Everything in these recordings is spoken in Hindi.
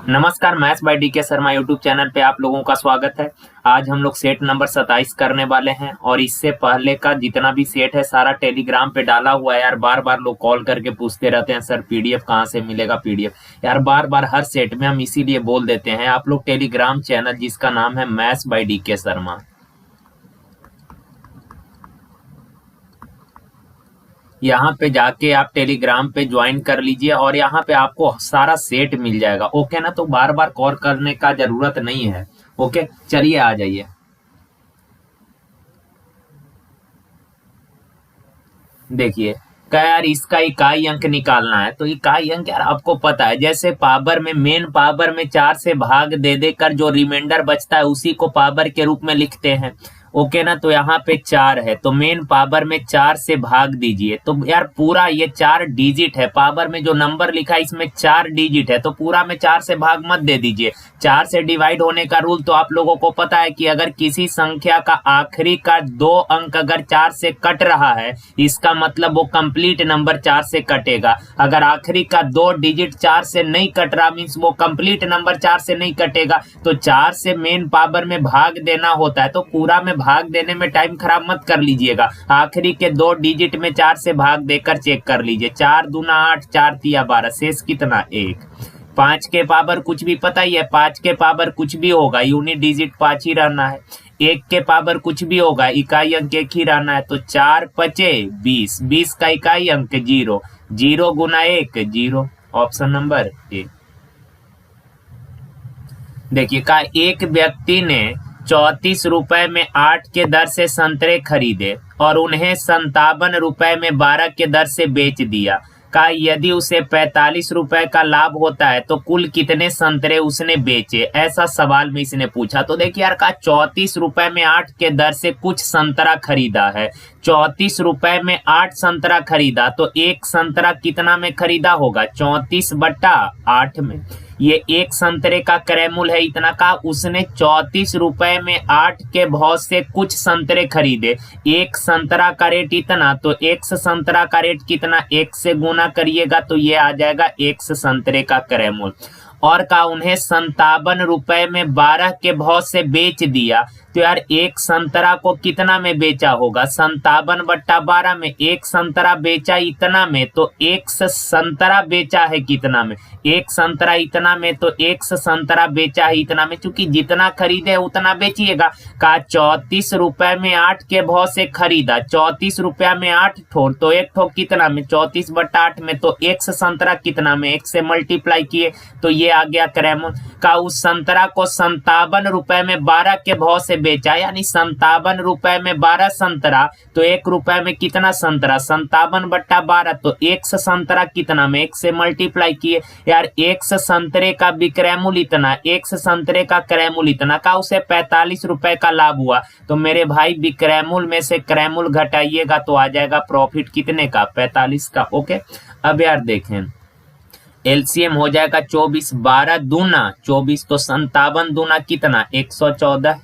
नमस्कार, maths by DK Sharma YouTube channel पे आप लोगों का स्वागत है। आज हम लोग सेट नंबर 27 करने वाले हैं और इससे पहले का जितना भी सेट है सारा टेलीग्राम पे डाला हुआ है। यार बार बार लोग कॉल करके पूछते रहते हैं, सर पीडीएफ कहाँ से मिलेगा पीडीएफ। यार बार बार हर सेट में हम इसीलिए बोल देते हैं, आप लोग टेलीग्राम चैनल जिसका नाम है मैथ्स बाय डीके शर्मा, यहाँ पे जाके आप टेलीग्राम पे ज्वाइन कर लीजिए और यहाँ पे आपको सारा सेट मिल जाएगा। ओके ना, तो बार बार कॉल करने का जरूरत नहीं है। ओके, चलिए आ जाइए। देखिए क्या यार, इसका इकाई अंक निकालना है तो इकाई अंक यार आपको पता है, जैसे पावर में मेन पावर में 4 से भाग दे देकर जो रिमाइंडर बचता है उसी को पावर के रूप में लिखते हैं। ओके ना, तो यहाँ पे 4 है तो मेन पावर में 4 से भाग दीजिए। तो यार पूरा ये 4 डिजिट है, पावर में जो नंबर लिखा है इसमें 4 डिजिट है तो पूरा में 4 से भाग मत दे दीजिए। 4 से डिवाइड होने का रूल तो आप लोगों को पता है कि अगर किसी संख्या का आखिरी का 2 अंक अगर 4 से कट रहा है इसका मतलब वो कंप्लीट नंबर 4 से कटेगा। अगर आखिरी का 2 डिजिट 4 से नहीं कट रहा मीन्स वो कंप्लीट नंबर 4 से नहीं कटेगा। तो 4 से मेन पावर में भाग देना होता है तो पूरा में भाग देने में टाइम खराब मत कर लीजिएगा, आखिरी के 2 डिजिट में 4 से भाग देकर चेक कर लीजिए। 4 दूना 8, 4 तिया 12, शेष कितना 1। 5 के पावर कुछ भी पता ही है, 5 के पावर कुछ भी होगा, यूनिट डिजिट 5 ही रहना है। 1 के पावर कुछ भी होगा, इकाई अंक 1 ही रहना है। तो 4 पचे 20, 20 का इकाई अंक 0, 0 गुना 1 0, ऑप्शन नंबर ए। देखिए का एक व्यक्ति ने 34 रुपए में 8 के दर से संतरे खरीदे और उन्हें 57 रुपए में 12 के दर से बेच दिया। का यदि उसे 45 रुपए का लाभ होता है तो कुल कितने संतरे उसने बेचे, ऐसा सवाल में इसने पूछा। तो देखिए यार का 34 रुपए में 8 के दर से कुछ संतरा खरीदा है, 34 रुपए में 8 संतरा खरीदा तो एक संतरा कितना में खरीदा होगा, 34/8 में। ये एक संतरे का क्रय मूल्य है इतना का, उसने 34 रुपए में 8 के भाव से कुछ संतरे खरीदे। एक संतरा का रेट इतना तो x संतरा का रेट कितना, 1 से गुना करिएगा तो ये आ जाएगा x संतरे का क्रय मूल्य। और का उन्हें 57 रुपए में 12 के भाव से बेच दिया। तो यार एक संतरा को कितना में बेचा होगा, 57/12 में। एक संतरा बेचा इतना में तो एक संतरा बेचा है कितना में, एक संतरा इतना में तो एक संतरा बेचा है इतना में। चूंकि जितना खरीदे उतना बेचिएगा। का 34 रुपए में 8 के भाव से खरीदा, 34 रुपया में 8 ठो तो एक ठो कितना में, 34/8 में। तो एक संतरा कितना में, 1 से मल्टीप्लाई किए तो ये आ गया क्रय मूल्य। का उस संतरा को 57 रुपए में 12 के भाव से बेचा, यानी 57 रुपए में 12 संतरा तो 1 रुपए में कितना संतरा, 57/12 तो 1 संतरा कितना में, 1 से मल्टीप्लाई किए। यार 1 संतरे का विक्रय मूल्य इतना, 1 संतरे का क्रय मूल्य इतना। का उसे 45 रुपए का लाभ हुआ तो मेरे भाई विक्रय मूल्य में से क्रय मूल्य घटाइएगा तो आ जाएगा प्रॉफिट कितने का, 45 का। ओके, अब यार देखें एलसीएम हो जाएगा 24, 12 दूना 24 तो 57 दूना कितना, 114,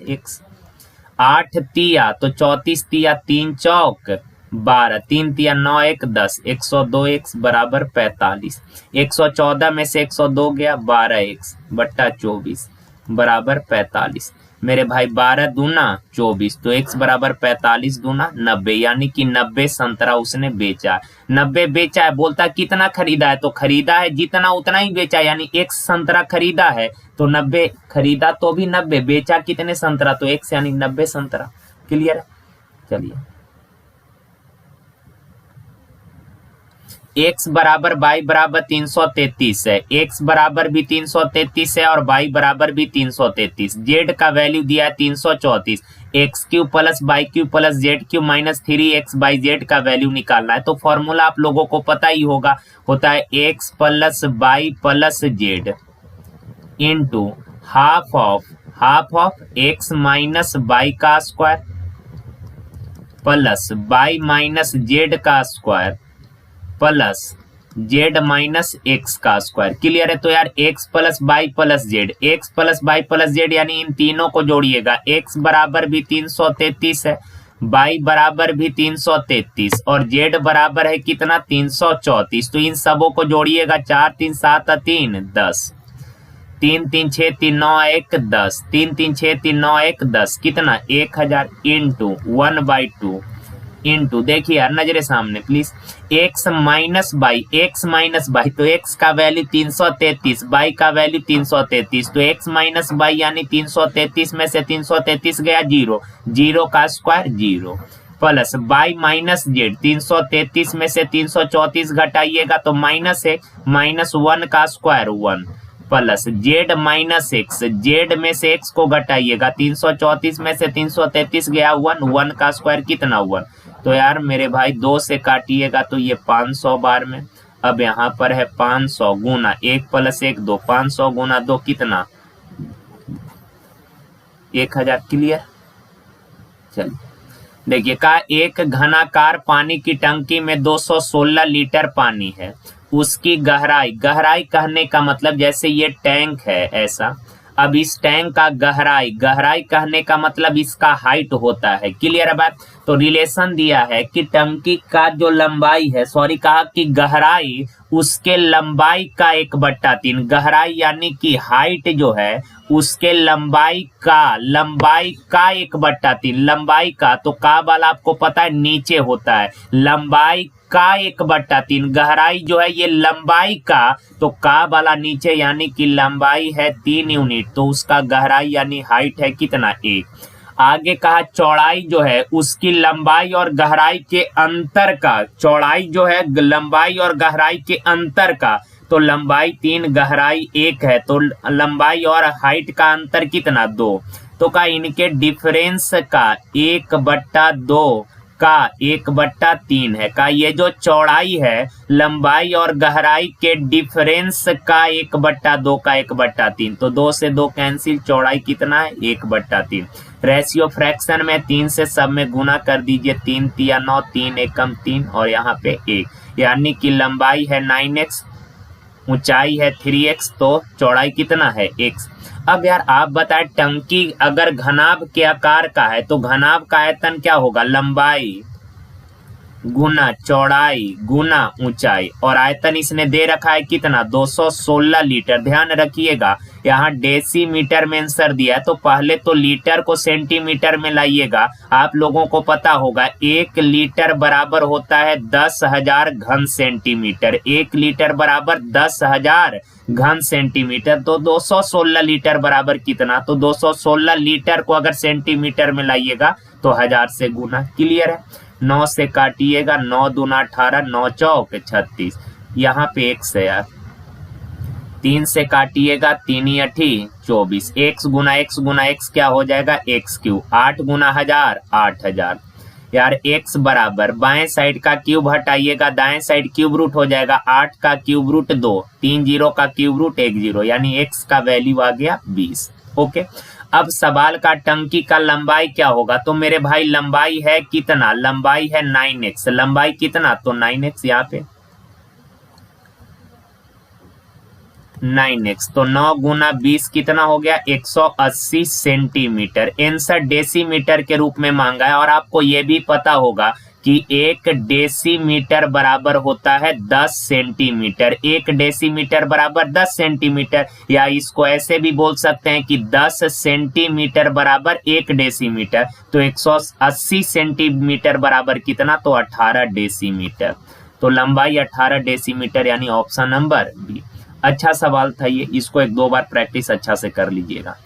8 तिया तो 34 तिया 3 चौक 12, 3 तिया 9 1 10, 102 x बराबर 45। 114 में से 102 गया, 12 x बट्टा 24 बराबर 45। मेरे भाई 12 दूना 24 तो x बराबर 45 दूना 90, यानी कि 90 संतरा उसने बेचा। 90 बेचा है, बोलता कितना खरीदा है तो खरीदा है जितना उतना ही बेचा, यानी एक संतरा खरीदा है तो 90 खरीदा तो भी 90, बेचा कितने संतरा तो x यानी 90 संतरा। क्लियर है, चलिए x बराबर y बराबर 333 है, x बराबर भी 333 है और y बराबर भी 333। z का वैल्यू दिया है 334, x³ plus y³ plus z³ minus 3x/z का वैल्यू निकालना है। तो फॉर्मूला आप लोगों को पता ही होगा, होता है x plus y plus z into half of x minus y का square plus y minus z का square plus z minus x का स्क्वायर। क्लियर है, तो यार x plus y plus z, x plus y plus z यानी इन तीनों को जोड़िएगा। x बराबर भी 333 है, y बराबर भी 333 और z बराबर है कितना 334। तो इन सबों को जोड़िएगा, 4 3 7 3 10, 3 3 6 3 9 1 10, 3 3 6 3 9 1 10, कितना 1000 इंटू 1/2 इंटू, देखिए यार नजरे सामने प्लीज, x माइनस बाई, तो x का वैल्यू 333, बाई का वैल्यू 333, तो x माइनस बाई यानी 333 में से 333 गया 0, 0 का square 0, plus by minus Z, 333 में से 334 घटाइएगा तो माइनस 1, माइनस 1 का square 1, plus Z minus x, Z में से एक्स को घटाइएगा, 334 में से 333 गया 1, 1 का स्क्वायर कितना 1, तो यार मेरे भाई 2 से काटिएगा तो ये 500 बार में। अब यहाँ पर है 500 गुना 1 + 1 2, 500 गुना 2 कितना 1000, क्लियर। चलिए देखिए का एक घनाकार पानी की टंकी में 216 लीटर पानी है, उसकी गहराई, गहराई कहने का मतलब जैसे ये टैंक है ऐसा, अब इस टैंक का गहराई, गहराई कहने का मतलब इसका हाइट होता है, क्लियर है बात। तो रिलेशन दिया है कि टंकी का जो लंबाई है, सॉरी कहा कि गहराई उसके लंबाई का 1/3, गहराई यानी कि हाइट जो है उसके लंबाई का 1/3, लंबाई का, तो का वाला आपको पता है नीचे होता है, लंबाई का 1/3, गहराई जो है ये लंबाई का, तो का वाला नीचे यानी कि लंबाई है 3 यूनिट, तो उसका गहराई यानी हाइट है कितना 1। आगे कहा चौड़ाई जो है उसकी लंबाई और गहराई के अंतर का, चौड़ाई जो है लंबाई और गहराई के अंतर का, तो लंबाई 3 गहराई 1 है, तो लंबाई और हाइट का अंतर कितना 2, तो का इनके डिफरेंस का 1/2 का 1/3 है, का ये जो चौड़ाई है लंबाई और गहराई के डिफरेंस का 1/2 का 1/3, तो 2 से 2 कैंसिल, चौड़ाई कितना है 1/3। रेशियो फ्रैक्शन में 3 से सब में गुना कर दीजिए, 3 तिया 9, 3 एकम 3 और यहाँ पे 1, यानी कि लंबाई है 9x, ऊंचाई है 3x, तो चौड़ाई कितना है x। अब यार आप बताएं टंकी अगर घनाभ के आकार का है तो घनाभ का आयतन क्या होगा, लंबाई गुना चौड़ाई गुना ऊंचाई, और आयतन इसने दे रखा है कितना 216 लीटर। ध्यान रखिएगा यहाँ डेसीमीटर में आंसर दिया है, तो पहले तो लीटर को सेंटीमीटर में लाइएगा। आप लोगों को पता होगा 1 लीटर बराबर होता है 10,000 घन सेंटीमीटर, 1 लीटर बराबर 10,000 घन सेंटीमीटर, तो 216 लीटर बराबर कितना, तो 216 लीटर को अगर सेंटीमीटर में लाइएगा तो 1000 से गुना, क्लियर है। 9 से काटिएगा, 9 दूना 18, 9 चौक 36, यहाँ पे x है यार, 3 से काटिएगा 3 8 24, x गुना x क्या हो जाएगा x3, 8 गुना 1000 8000, यार x बराबर बाएं साइड का क्यूब हटाइएगा, दाएं साइड क्यूब रूट हो जाएगा, 8 का क्यूब रूट 2, 3 0 का क्यूब रूट 1 0, यानी x का वैल्यू आ गया 20। ओके, अब सवाल का टंकी का लंबाई क्या होगा, तो मेरे भाई लंबाई है कितना, लंबाई है 9x, लंबाई कितना, तो 9x यहाँ पे 9x, तो 9 गुना 20 कितना हो गया 180 सेंटीमीटर। आंसर डेसीमीटर के रूप में मांगा है, और आपको ये भी पता होगा कि 1 डेसीमीटर बराबर होता है 10 सेंटीमीटर, 1 डेसीमीटर बराबर 10 सेंटीमीटर, या इसको ऐसे भी बोल सकते हैं कि 10 सेंटीमीटर बराबर 1 डेसीमीटर, तो 180 सेंटीमीटर बराबर कितना, तो 18 डेसीमीटर, तो लंबाई 18 डेसीमीटर, यानी ऑप्शन नंबर बी। अच्छा सवाल था ये, इसको 1-2 बार प्रैक्टिस अच्छा से कर लीजिएगा।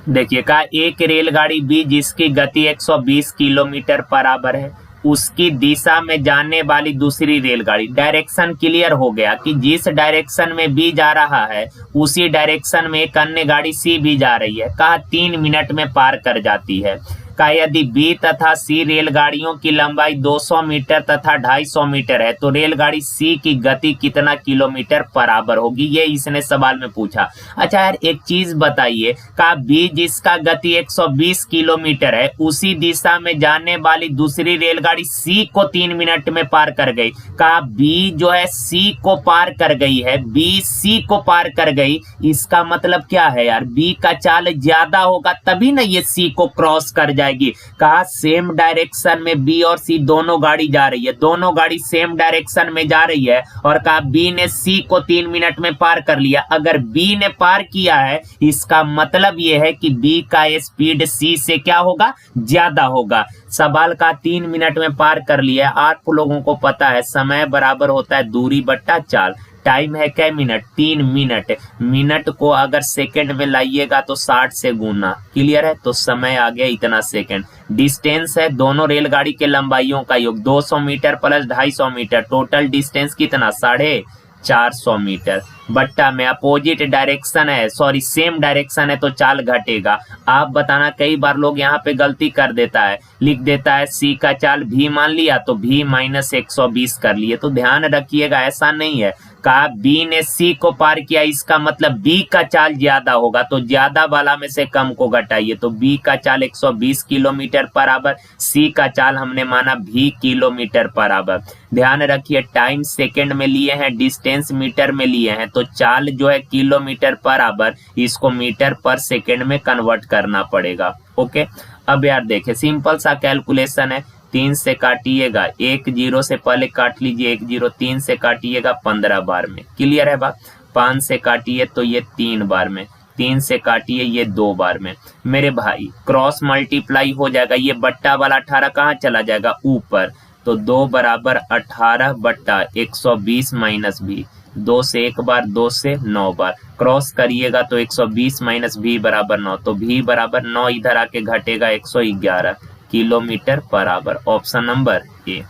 देखिए का एक रेलगाड़ी बी जिसकी गति 120 किलोमीटर बराबर है, उसकी दिशा में जाने वाली दूसरी रेलगाड़ी, डायरेक्शन क्लियर हो गया कि जिस डायरेक्शन में बी जा रहा है उसी डायरेक्शन में एक अन्य गाड़ी सी भी जा रही है, कहा 3 मिनट में पार कर जाती है। का यदि बी तथा सी रेलगाड़ियों की लंबाई 200 मीटर तथा 250 मीटर है, तो रेलगाड़ी सी की गति कितना किलोमीटर बराबर होगी, ये इसने सवाल में पूछा। अच्छा यार एक चीज बताइए, का बी जिसका गति 120 किलोमीटर है उसी दिशा में जाने वाली दूसरी रेलगाड़ी सी को 3 मिनट में पार कर गई, का बी जो है सी को पार कर गई है, बी सी को पार कर गई, इसका मतलब क्या है यार, बी का चाल ज्यादा होगा तभी ना ये सी को क्रॉस कर जाए जाएगी। कहा सेम डायरेक्शन में बी और सी दोनों गाड़ी जा रही है, दोनों गाड़ी सेम डायरेक्शन में जा रही है और कहा बी ने सी को 3 मिनट में पार कर लिया। अगर बी ने पार किया है इसका मतलब यह है कि बी का स्पीड सी से क्या होगा, ज्यादा होगा। सवाल का 3 मिनट में पार कर लिया। आप लोगों को पता है समय बराबर होता है दूरी बट्टा चाल। टाइम है क्या मिनट, 3 मिनट। मिनट को अगर सेकंड में लाइएगा तो 60 से गुना। क्लियर है, तो समय आ गया इतना सेकंड। डिस्टेंस है दोनों रेलगाड़ी के लंबाइयों का योग 200 metre plus 250 metre, total distance कितना 450 मीटर। बट्टा में अपोजिट डायरेक्शन है, सॉरी सेम डायरेक्शन है तो चाल घटेगा। आप बताना, कई बार लोग यहाँ पे गलती कर देता है, लिख देता है सी का चाल भी मान लिया तो भी माइनस 120 कर लिए। तो ध्यान रखिएगा ऐसा नहीं है। कहा बी ने सी को पार किया इसका मतलब बी का चाल ज्यादा होगा, तो ज्यादा वाला में से कम को घटाइए। तो बी का चाल 120 किलोमीटर पर आवर, सी का चाल हमने माना भी किलोमीटर पर आवर। ध्यान रखिए टाइम सेकंड में लिए हैं, डिस्टेंस मीटर में लिए हैं, तो चाल जो है किलोमीटर पर आवर, इसको मीटर पर सेकंड में कन्वर्ट करना पड़ेगा। ओके, अब यार देखें सिंपल सा कैलकुलेशन है। 3 से काटिएगा, 1 0 से पहले काट लीजिए 1 0, 3 से काटिएगा 15 बार में। क्लियर है बात। 5 से काटिए तो ये 3 बार में, 3 से काटिए ये 2 बार में। मेरे भाई क्रॉस मल्टीप्लाई हो जाएगा, ये बट्टा वाला 18 कहाँ चला जाएगा ऊपर, तो 2 बराबर 18 बट्टा 120 माइनस भी। 2 से 1 बार, 2 से 9 बार, क्रॉस करिएगा तो 120 माइनस भी बराबर 9, तो भी बराबर 9 इधर आके घटेगा 111 kilometre per hour. Option number A.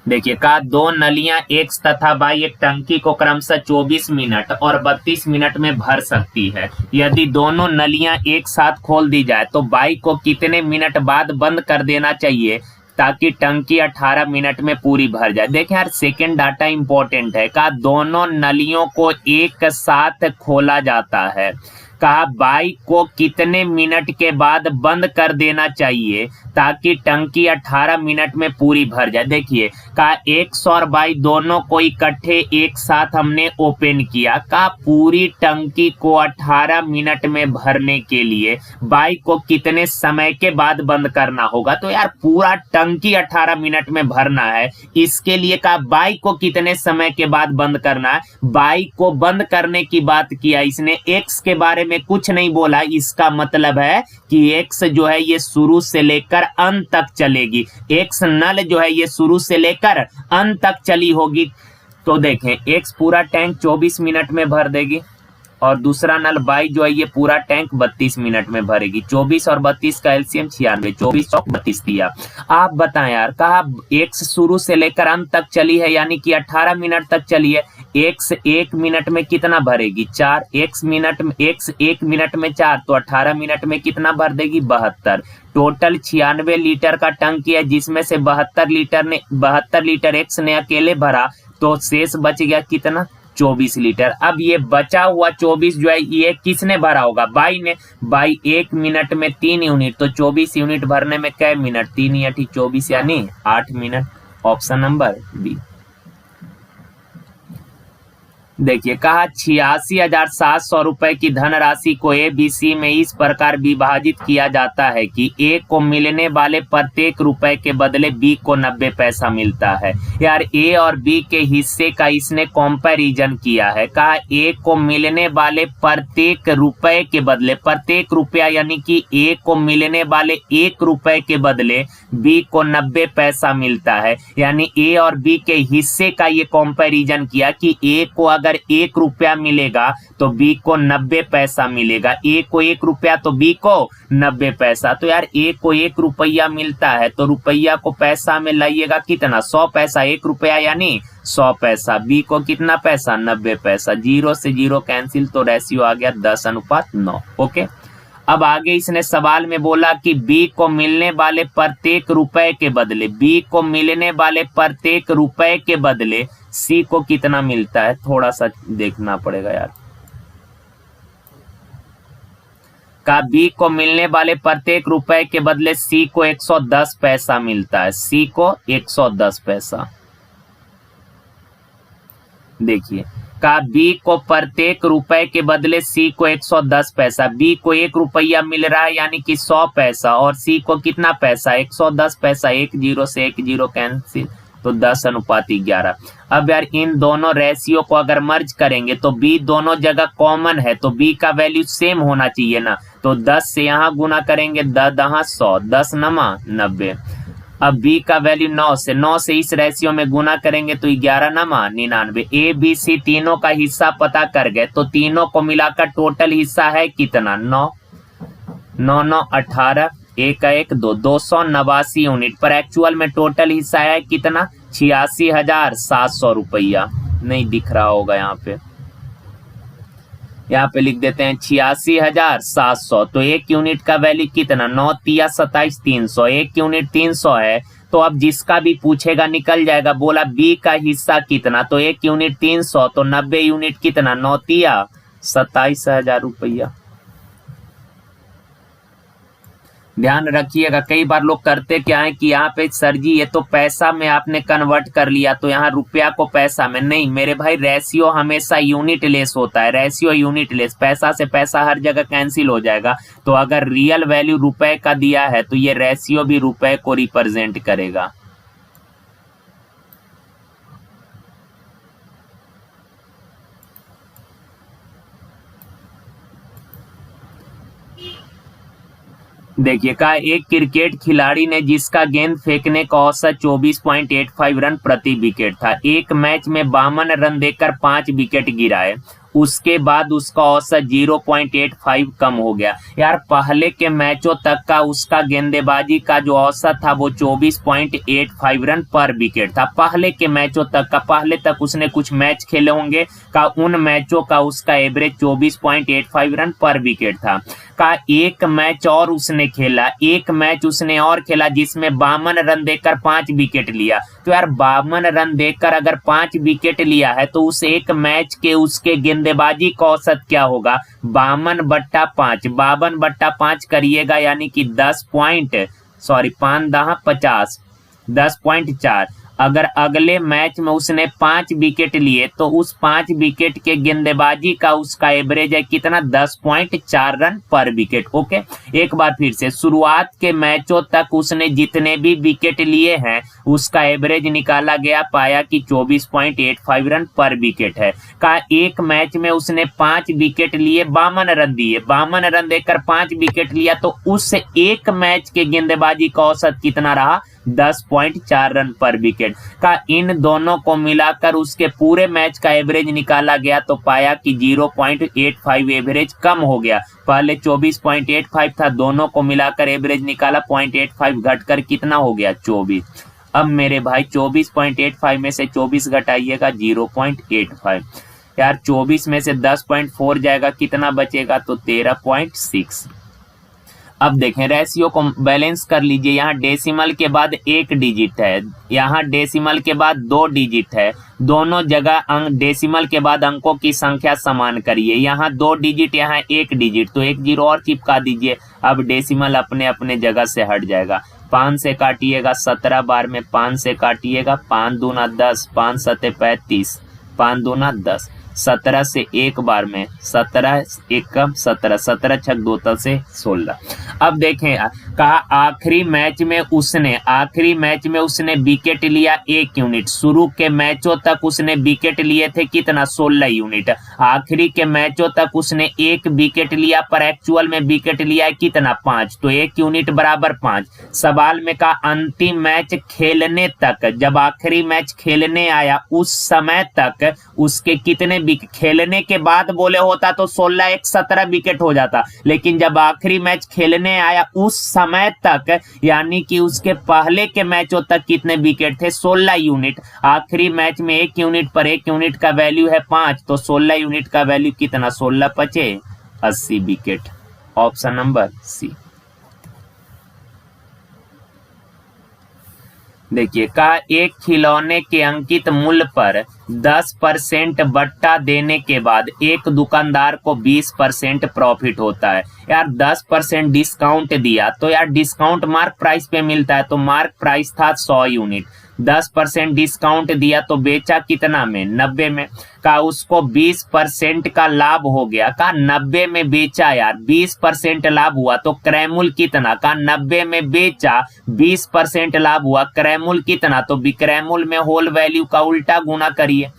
देखिए कहा दो नलियां एक्स तथा वाई एक टंकी को क्रमशः 24 मिनट और 32 मिनट में भर सकती है। यदि दोनों नलियां एक साथ खोल दी जाए तो वाई को कितने मिनट बाद बंद कर देना चाहिए ताकि टंकी 18 मिनट में पूरी भर जाए। देखें यार सेकेंड डाटा इंपॉर्टेंट है। कहा दोनों नलियों को एक साथ खोला जाता है, कहा बाइक को कितने मिनट के बाद बंद कर देना चाहिए ताकि टंकी 18 मिनट में पूरी भर जाए। देखिए कहा एक्स और वाई दोनों को इकट्ठे एक साथ हमने ओपन किया। कहा पूरी टंकी को 18 मिनट में भरने के लिए बाइक को कितने समय के बाद बंद करना होगा। तो यार पूरा टंकी 18 मिनट में भरना है, इसके लिए कहा बाइक को कितने समय के बाद बंद करना है। बाइक को बंद करने की बात किया इसने, एक्स के बारे में कुछ नहीं बोला। इसका मतलब है कि एक्स जो है ये शुरू से लेकर अंत तक चलेगी। एक्स नल जो है ये शुरू से लेकर अंत तक चली होगी। तो देखें एक्स पूरा टैंक 24 मिनट में भर देगी और दूसरा नल बाई जो है ये पूरा टैंक 32 मिनट में भरेगी। 24 और 32 का एलसीएम 96, 24 चौक 32 दिया। आप बताएं यार, कहा एक्स शुरू से लेकर अंत तक चली है यानी कि 18 मिनट तक चली है। एक्स 1 मिनट में कितना भरेगी 4, एक्स 1 मिनट में 4, तो 18 मिनट में कितना भर देगी 72। टोटल 96 लीटर का टंकी है जिसमें से 72 लीटर एक्स ने अकेले भरा, तो शेष बच गया कितना 24 लीटर। अब ये बचा हुआ 24 जो है ये किसने भरा होगा, बाई ने। बाई 1 मिनट में 3 यूनिट, तो 24 यूनिट भरने में कै मिनट, 3 या 24 यानी 8 मिनट। Option number B. देखिए कहा 86,700 रुपए की धनराशि को ABC में इस प्रकार विभाजित किया जाता है कि A को मिलने वाले प्रत्येक रुपए के बदले B को 90 पैसा मिलता है। यार A और B के हिस्से का इसने कंपैरिजन किया है। कहा A को मिलने वाले प्रत्येक रुपए के बदले, प्रत्येक रुपया यानी कि A को मिलने वाले 1 रुपए के बदले B को 90 पैसा मिलता है। यानी A और B के हिस्से का ये कंपैरिजन किया कि A को अगर 1 रुपया मिलेगा तो B को 90 पैसा मिलेगा। A को 1 रुपया तो B को 90 पैसा। तो यार A को 1 रुपया मिलता है तो रुपया को पैसा में लाइएगा कितना 100 पैसा, 1 रुपया यानी 100 पैसा। B को कितना पैसा 90 पैसा। 0 से 0 कैंसिल, तो रेशियो आ गया 10:9। ओके, अब आगे इसने सवाल में बोला कि B को मिलने वाले प्रत्येक रुपए के बदले, B को मिलने वाले प्रत्येक रुपए के बदले C को कितना मिलता है, थोड़ा सा देखना पड़ेगा यार। का B को मिलने वाले प्रत्येक रुपए के बदले C को 110 पैसा मिलता है, C को 110 पैसा। देखिए का बी को प्रत्येक रुपए के बदले सी को 110 पैसा, बी को 1 रुपया मिल रहा है यानी कि 100 पैसा, और सी को कितना पैसा 110 पैसा, 1 जीरो से 1 जीरो कैंसिल, तो 10:11। अब यार इन दोनों रेशियो को अगर मर्ज करेंगे तो बी दोनों जगह कॉमन है, तो बी का वैल्यू सेम होना चाहिए ना, तो 10 से यहाँ गुना करेंगे, 10 10 नमा 90। अब बी का वैल्यू 9 से इस रेशियो में गुना करेंगे तो 11 नमा 99। ए बी सी तीनों का हिस्सा पता कर गए, तो तीनों को मिलाकर टोटल हिस्सा है कितना 9 9 9 18, 1 1 2 289 यूनिट, पर एक्चुअल में टोटल हिस्सा है कितना 86,700 रुपया। नहीं दिख रहा होगा यहाँ पे लिख देते हैं 86,700, तो 1 यूनिट का वैल्यू कितना 9 तिया 27 300, 1 यूनिट 300 है, तो अब जिसका भी पूछेगा निकल जाएगा। बोला बी का हिस्सा कितना, तो 1 यूनिट 300, तो 90 यूनिट कितना 9 तिया 27,000 रुपया। ध्यान रखिएगा, कई बार लोग करते क्या है कि यहाँ पे सर जी ये तो पैसा में आपने कन्वर्ट कर लिया, तो यहाँ रुपया को पैसा में। नहीं मेरे भाई, रेशियो हमेशा यूनिट लेस होता है, रेशियो यूनिट लेस, पैसा से पैसा हर जगह कैंसिल हो जाएगा। तो अगर रियल वैल्यू रुपए का दिया है तो ये रेशियो भी रुपए को रिप्रेजेंट करेगा। देखिए का एक क्रिकेट खिलाड़ी ने जिसका गेंद फेंकने का औसत 24.85 रन प्रति विकेट था, एक मैच में 52 रन देकर 5 विकेट गिराए, उसके बाद उसका औसत 0.85 कम हो गया। यार पहले के मैचों तक का उसका गेंदबाजी का जो औसत था वो 24.85 रन पर विकेट था, पहले के मैचों तक का। पहले तक उसने कुछ मैच खेले होंगे का, उन मैचों का उसका एवरेज 24.85 रन पर विकेट था। का एक मैच और उसने खेला, एक मैच उसने और खेला जिसमें 52 रन देकर 5 विकेट लिया। तो यार 52 रन देकर अगर 5 विकेट लिया है तो उस एक मैच के उसके गेंदबाजी का औसत क्या होगा 52/5, 52/5 करिएगा यानी कि 10.4। अगर अगले मैच में उसने 5 विकेट लिए तो उस 5 विकेट के गेंदबाजी का उसका एवरेज है कितना 10.4 रन पर विकेट। ओके, एक बार फिर से, शुरुआत के मैचों तक उसने जितने भी विकेट लिए हैं उसका एवरेज निकाला गया, पाया कि 24.85 रन पर विकेट है। का एक मैच में उसने 5 विकेट लिए, 52 रन दिए, 52 रन देकर 5 विकेट लिया, तो उस एक मैच के गेंदबाजी का औसत कितना रहा 10.4 रन पर विकेट। का इन दोनों को मिलाकर उसके पूरे मैच का एवरेज निकाला गया तो पाया कि 0.85 एवरेज कम हो गया। पहले 24.85 था, दोनों को मिलाकर एवरेज निकाला, 0.85 घटकर कितना हो गया 24। अब मेरे भाई 24.85 में से 24 घटाइएगा 0.85। यार 24 में से 10.4 जाएगा, कितना बचेगा तो 13.6। अब देखें रेशियो को बैलेंस कर लीजिए। यहाँ डेसिमल के बाद 1 डिजिट है, यहाँ डेसिमल के बाद 2 डिजिट है, दोनों जगह डेसिमल के बाद अंकों की संख्या समान करिए। यहाँ 2 डिजिट, यहाँ 1 डिजिट, तो 1 जीरो और चिपका दीजिए। अब डेसिमल अपने अपने जगह से हट जाएगा। 5 से काटिएगा 17 बार में, 5 से काटिएगा 5 दूना 10, 5 सते 35, 5 दूना 10, 17 से एक बार में 17 एकम 17, 17 छक 2 से 16। अब देखें कहा आखिरी मैच में उसने विकेट लिया 1 यूनिट। शुरू के मैचों तक उसने विकेट लिए थे कितना 16 यूनिट। आखिरी के मैचों तक उसने 1 विकेट लिया, पर एक्चुअल में विकेट लिया है कितना 5, तो 1 यूनिट बराबर 5। सवाल में कहा अंतिम मैच खेलने तक, जब आखिरी मैच खेलने आया उस समय तक उसके कितने खेलने के बाद बोले होता तो 16 1 17 विकेट हो जाता, लेकिन जब आखिरी मैच खेलने आया उस समय तक यानी कि उसके पहले के मैचों तक कितने विकेट थे 16 यूनिट। आखिरी मैच में 1 यूनिट पर 1 यूनिट का वैल्यू है 5, तो 16 यूनिट का वैल्यू कितना 16 पचे 80 विकेट। Option number C. देखिए कहा एक खिलौने के अंकित मूल्य पर 10% बट्टा देने के बाद एक दुकानदार को 20% प्रॉफिट होता है। यार 10% डिस्काउंट दिया तो यार डिस्काउंट मार्क प्राइस पे मिलता है, तो मार्क प्राइस था 100 यूनिट, 10% डिस्काउंट दिया तो बेचा कितना में, 90 में। का उसको 20% का लाभ हो गया, का 90 में बेचा, यार 20% लाभ हुआ तो क्रैमुल कितना, का 90 में बेचा 20% लाभ हुआ, क्रैमुल कितना, तो विक्रैमुल में होल वैल्यू का उल्टा गुना करिए,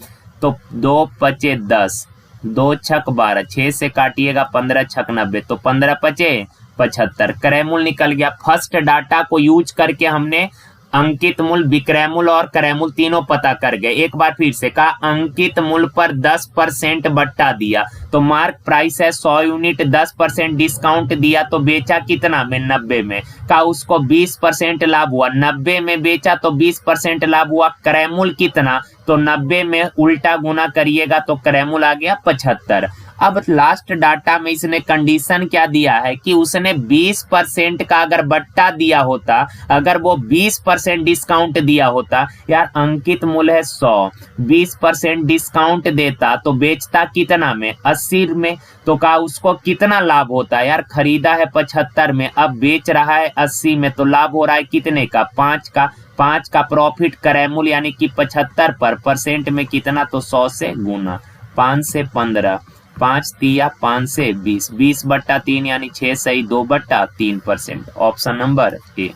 तो 2 पचे 10, 2 छक 12, 6 से काटिएगा 15 छक 90, तो 15 पचे 75, क्रैमुल निकल गया। फर्स्ट डाटा को यूज करके हमने अंकित मूल्य, विक्रयमूल्य और क्रयमूल्य तीनों पता कर गए। एक बार फिर से कहा, अंकित मूल्य पर 10% बट्टा दिया तो मार्क प्राइस है 100 यूनिट, 10% डिस्काउंट दिया तो बेचा कितना में, 90 में। का उसको 20% लाभ हुआ, 90 में बेचा तो 20% लाभ हुआ, क्रयमूल्य कितना, तो 90 में उल्टा गुना करिएगा तो क्रयमूल्य आ गया 75। अब लास्ट डाटा में इसने कंडीशन क्या दिया है कि उसने 20% का अगर बट्टा दिया होता, अगर वो 20% डिस्काउंट दिया होता, यार अंकित मूल्य है 100, 20% डिस्काउंट देता तो बेचता कितना में, 80 में, तो का उसको कितना लाभ होता है, यार खरीदा है 75 में, अब बेच रहा है 80 में, तो लाभ हो रहा है कितने का, 5 का। 5 का प्रॉफिट क्रयमूल्य यानी कि 75 पर, परसेंट में कितना, तो 100 से गुना, 5 से 15, 5 तिया 5 से 20, 20/3 यानी 6 सही 2/3%। Option number A.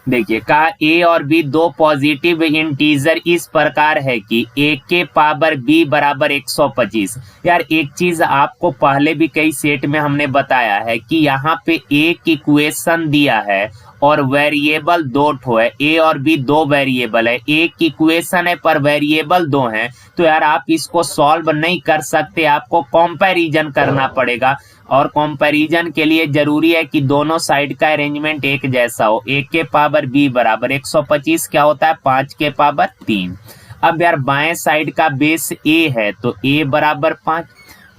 देखिए कहा, ए और बी दो पॉजिटिव इंटीजर इस प्रकार है कि ए के पावर बी बराबर 125। यार एक चीज आपको पहले भी कई सेट में हमने बताया है कि यहाँ पे एक इक्वेशन दिया है और वेरिएबल दो ठो है, ए और बी दो वेरिएबल है, एक इक्वेशन है पर वेरिएबल दो हैं, तो यार आप इसको सॉल्व नहीं कर सकते, आपको कंपैरिजन करना पड़ेगा। और कंपैरिजन के लिए जरूरी है कि दोनों साइड का अरेंजमेंट एक जैसा हो। ए के पावर बी बराबर 125 क्या होता है, 5 के पावर 3। अब यार बाएं साइड का बेस ए है तो ए बराबर 5,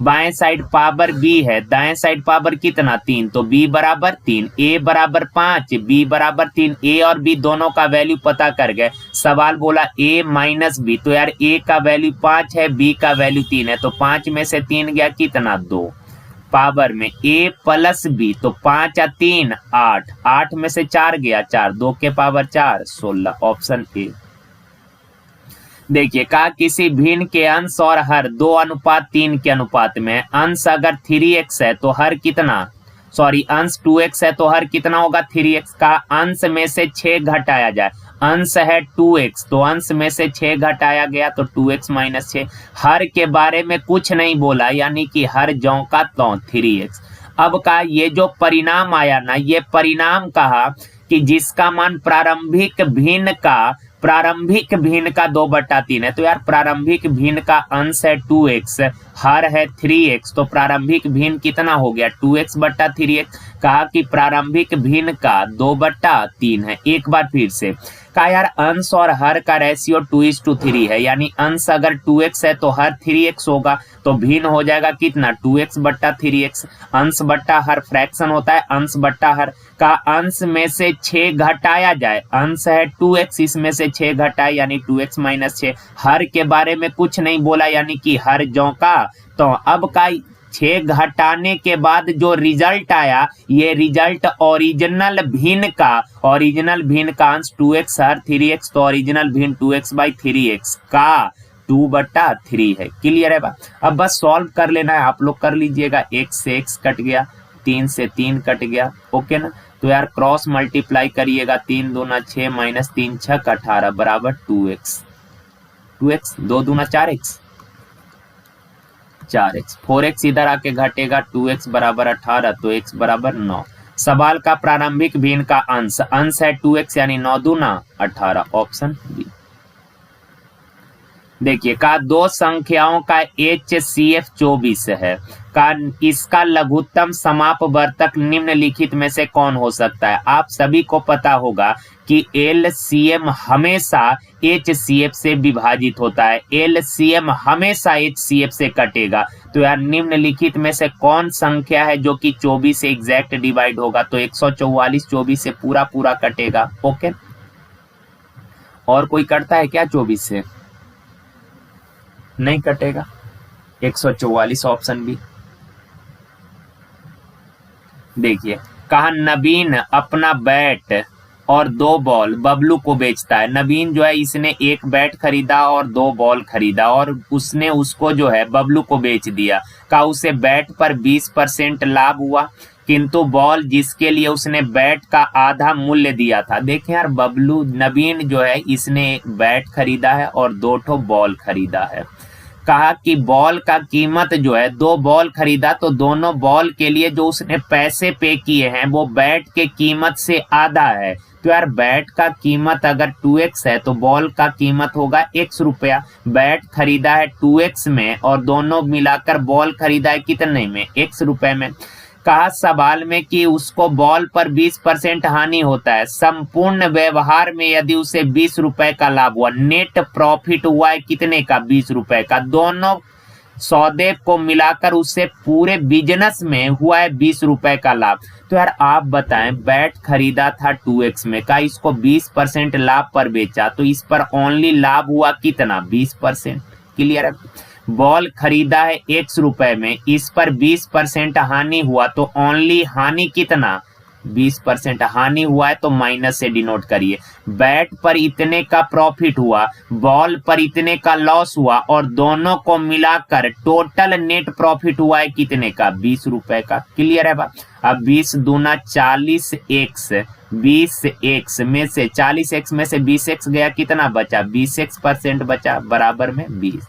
बाएं साइड पावर बी है, दाएं साइड पावर कितना 3, तो बी बराबर 3, ए बराबर 5, बी बराबर 3। ए और बी दोनों का वैल्यू पता कर गए। सवाल बोला ए माइनस बी, तो यार ए का वैल्यू 5 है, बी का वैल्यू 3 है, तो 5 में से 3 गया कितना, 2। पावर में ए प्लस बी, तो 5 या 3 8, 8 में से 4 गया 4, 2 के पावर 4 16। Option A. देखिए कहा, किसी भिन्न के अंश और हर 2:3 के अनुपात में, अंश अगर 3x है तो हर कितना, सॉरी अंश 2x है तो हर कितना होगा 3x का, अंश में से 6 घटाया जाए, अंश है 2x तो अंश में से 6 घटाया गया तो 2x - 6। हर के बारे में कुछ नहीं बोला यानी कि हर जौ का तो 3x। अब का ये जो परिणाम आया ना, ये परिणाम कहा कि जिसका मान प्रारंभिक भिन्न का 2/3 है, तो यार प्रारंभिक भिन्न का अंश है 2x, हर है 3x, तो प्रारंभिक भिन्न कितना हो गया 2x/3x। कहा कि प्रारंभिक भिन्न का 2/3 है। एक बार फिर से कहा, यार अंश और हर का रेशियो 2:3 है, यानी अंश अगर 2x है तो हर 3x होगा, तो भिन्न हो जाएगा कितना 2x/3x। अंश बट्टा हर फ्रैक्शन होता है, अंश बट्टा हर का, अंश में से 6 घटाया जाए, अंश है 2x, इसमें से 6 घटाए यानी 2x - 6। हर के बारे में कुछ नहीं बोला यानी कि हर जौ का, तो अब का 6 घटाने के बाद जो रिजल्ट आया, ये रिजल्ट ओरिजिनल भिन्न का अंश 2x हर 3x, तो ओरिजिनल भिन्न 2x/3x का 2/3 है। क्लियर है बात। अब बस सॉल्व कर लेना है, आप लोग कर लीजिएगा। x से x कट गया, 3 से 3 कट गया, ओके ना। तो यार क्रॉस मल्टीप्लाई करिएगा, 3 दूना 6 - 3 6 18 बराबर 2x, 2 दूना 4x, 4x, 4x इधर आके घटेगा, 2x बराबर 18 तो x बराबर 9। सवाल का प्रारंभिक भिन्न का अंश है 2x यानी 9 दूना 18। Option B. देखिए का, दो संख्याओं का HCF 24 है, का इसका लघुत्तम समापवर्तक निम्नलिखित में से कौन हो सकता है। आप सभी को पता होगा कि LCM हमेशा HCF से विभाजित होता है, LCM हमेशा HCF से कटेगा। तो यार निम्नलिखित में से कौन संख्या है जो कि 24 से एग्जैक्ट डिवाइड होगा, तो 144 24 से पूरा कटेगा, ओके। और कोई कटता है क्या 24 से? नहीं कटेगा। 144 ऑप्शन बी। देखिए कहा नवीन अपना बैट और 2 बॉल बबलू को बेचता है। नवीन जो है इसने 1 बैट खरीदा और 2 बॉल खरीदा और उसने उसको जो है बबलू को बेच दिया। कहा उसे बैट पर 20% लाभ हुआ, किंतु बॉल जिसके लिए उसने बैट का आधा मूल्य दिया था। देखें यार, बबलू नवीन जो है इसने 1 बैट खरीदा है और 2 ठो बॉल खरीदा है। कहा कि बॉल का कीमत जो है 2 बॉल खरीदा तो दोनों बॉल के लिए जो उसने पैसे पे किए हैं वो बैट के कीमत से आधा है। तो यार बैट का कीमत अगर 2x है तो बॉल का कीमत होगा x रुपया। बैट खरीदा है 2x में और दोनों मिलाकर बॉल खरीदा है कितने में? x रुपए में। कहा सवाल में कि उसको बॉल पर 20% हानि होता है, संपूर्ण व्यवहार में यदि उसे 20 रुपए का लाभ हुआ, नेट प्रॉफिट हुआ है कितने का? 20 रुपए का। दोनों सौदे को मिलाकर उससे पूरे बिजनेस में हुआ है 20 रुपए का लाभ। तो यार आप बताएं, बैट खरीदा था 2x में, का इसको 20% लाभ पर बेचा तो इस पर ओनली लाभ हुआ कितना? 20%। क्लियर है? बॉल खरीदा है x रुपए में, इस पर 20% हानि हुआ तो ओनली हानि कितना? 20% हानि हुआ है तो माइनस से डिनोट करिए। बैट पर इतने का प्रॉफिट हुआ, बॉल पर इतने का लॉस हुआ और दोनों को मिलाकर टोटल नेट प्रॉफिट हुआ है कितने का? 20 रुपए का। क्लियर है बात? अब 20 दूना 40x, 20x में से 40x में से 20x गया, कितना बचा? 20x% बचा, बराबर में 20।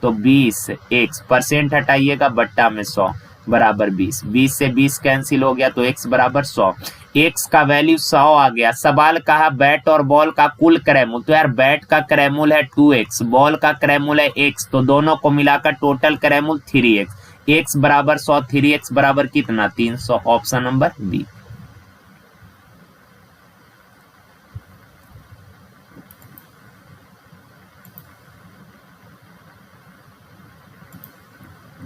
तो 20x परसेंट हटाइएगा, बट्टा में 100 बराबर 20। 20 से 20 कैंसिल हो गया तो x बराबर 100। x का वैल्यू 100 आ गया। सवाल कहा बैट और बॉल का कुल क्रय मूल्य। तो यार बैट का क्रय मूल्य है 2x, बॉल का क्रय मूल्य है x, तो दोनों को मिलाकर टोटल क्रय मूल्य 3x। x बराबर 100, 3x बराबर कितना? 300। Option number B.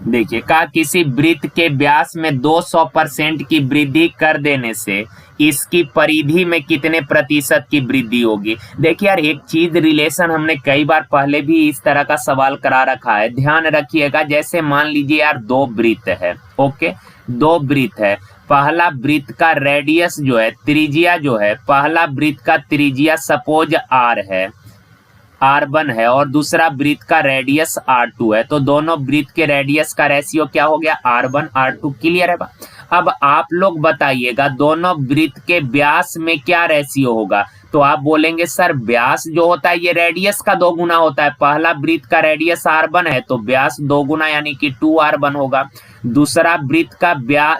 देखिए कहा किसी वृत्त के व्यास में 200% की वृद्धि कर देने से इसकी परिधि में कितने प्रतिशत की वृद्धि होगी। देखिए यार एक चीज रिलेशन हमने कई बार पहले भी इस तरह का सवाल करा रखा है, ध्यान रखिएगा। जैसे मान लीजिए यार 2 वृत्त है, ओके, 2 वृत्त है। पहला वृत्त का रेडियस जो है, त्रिज्या जो है, पहला वृत्त का त्रिज्या सपोज r है, R1 है, और दूसरा वृत्त का रेडियस R2 है। तो दोनों वृत्त के रेडियस का रेशियो क्या हो गया? R1 R2। क्लियर है? अब आप लोग बताइएगा दोनों वृत्त के व्यास में क्या रेशियो होगा? तो आप बोलेंगे सर व्यास जो होता है ये रेडियस का 2 गुना होता है। पहला वृत्त का रेडियस R1 है तो व्यास 2 गुना यानी कि 2R1 होगा। दूसरा वृत्त का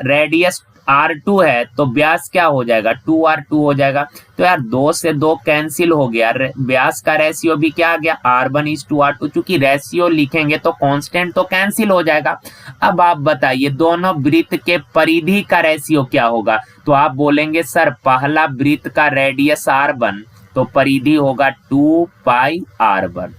रेडियस R2 है तो व्यास क्या हो जाएगा? 2R2 हो जाएगा। तो यार 2 से 2 कैंसिल हो गया, व्यास का रेशियो भी क्या आ गया? R1:R2। चूंकि रेशियो लिखेंगे तो कांस्टेंट तो कैंसिल हो जाएगा। अब आप बताइए दोनों वृत्त के परिधि का रेशियो क्या होगा? तो आप बोलेंगे सर पहला वृत्त का रेडियस R1 तो परिधि होगा 2πr1।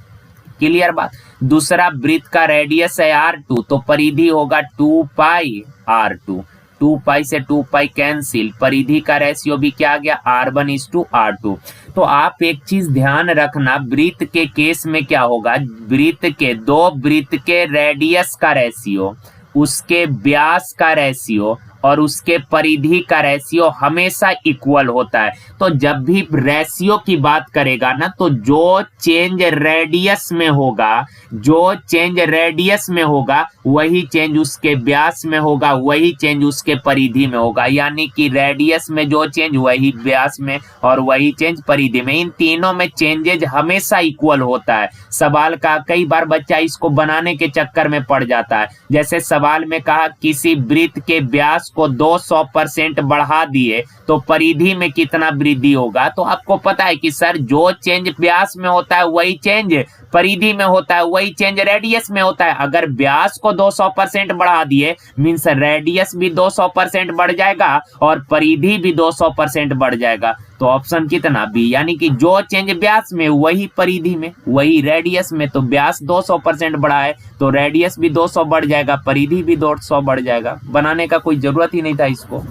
क्लियर बात? दूसरा वृत्त का रेडियस है R2 तो परिधि होगा 2πr2। 2π से 2π कैंसिल, परिधि का रेशियो भी क्या आ गया? R1:R2। तो आप एक चीज ध्यान रखना, वृत्त के केस में क्या होगा? वृत्त के 2 वृत्त के रेडियस का रेशियो, उसके व्यास का रेशियो और उसके परिधि का रेशियो हमेशा इक्वल होता है। तो जब भी रेशियो की बात करेगा ना तो जो चेंज रेडियस में होगा, जो चेंज रेडियस में होगा वही चेंज उसके व्यास में होगा, वही चेंज उसके परिधि में होगा। यानी कि रेडियस में जो चेंज वही व्यास में और वही चेंज परिधि में, इन तीनों में चेंजेज हमेशा इक्वल होता है। सवाल का कई बार बच्चा इसको बनाने के चक्कर में पड़ जाता है। जैसे सवाल में कहा किसी वृत्त के व्यास को 200% बढ़ा दिए तो परिधि में कितना वृद्धि होगा? तो आपको पता है कि सर जो चेंज व्यास में होता है वही चेंज परिधि में होता है, वही चेंज रेडियस में होता है। अगर व्यास को 200% बढ़ा दिए मींस रेडियस भी 200% बढ़ जाएगा और परिधि भी 200% बढ़ जाएगा। तो ऑप्शन कितना? बी, यानी कि जो चेंज व्यास में वही परिधि में, वही रेडियस में। तो व्यास 200% बढ़ा है तो रेडियस भी 200 बढ़ जाएगा, परिधि भी 200 बढ़ जाएगा। बनाने का कोई जरूरत ही नहीं था इसको,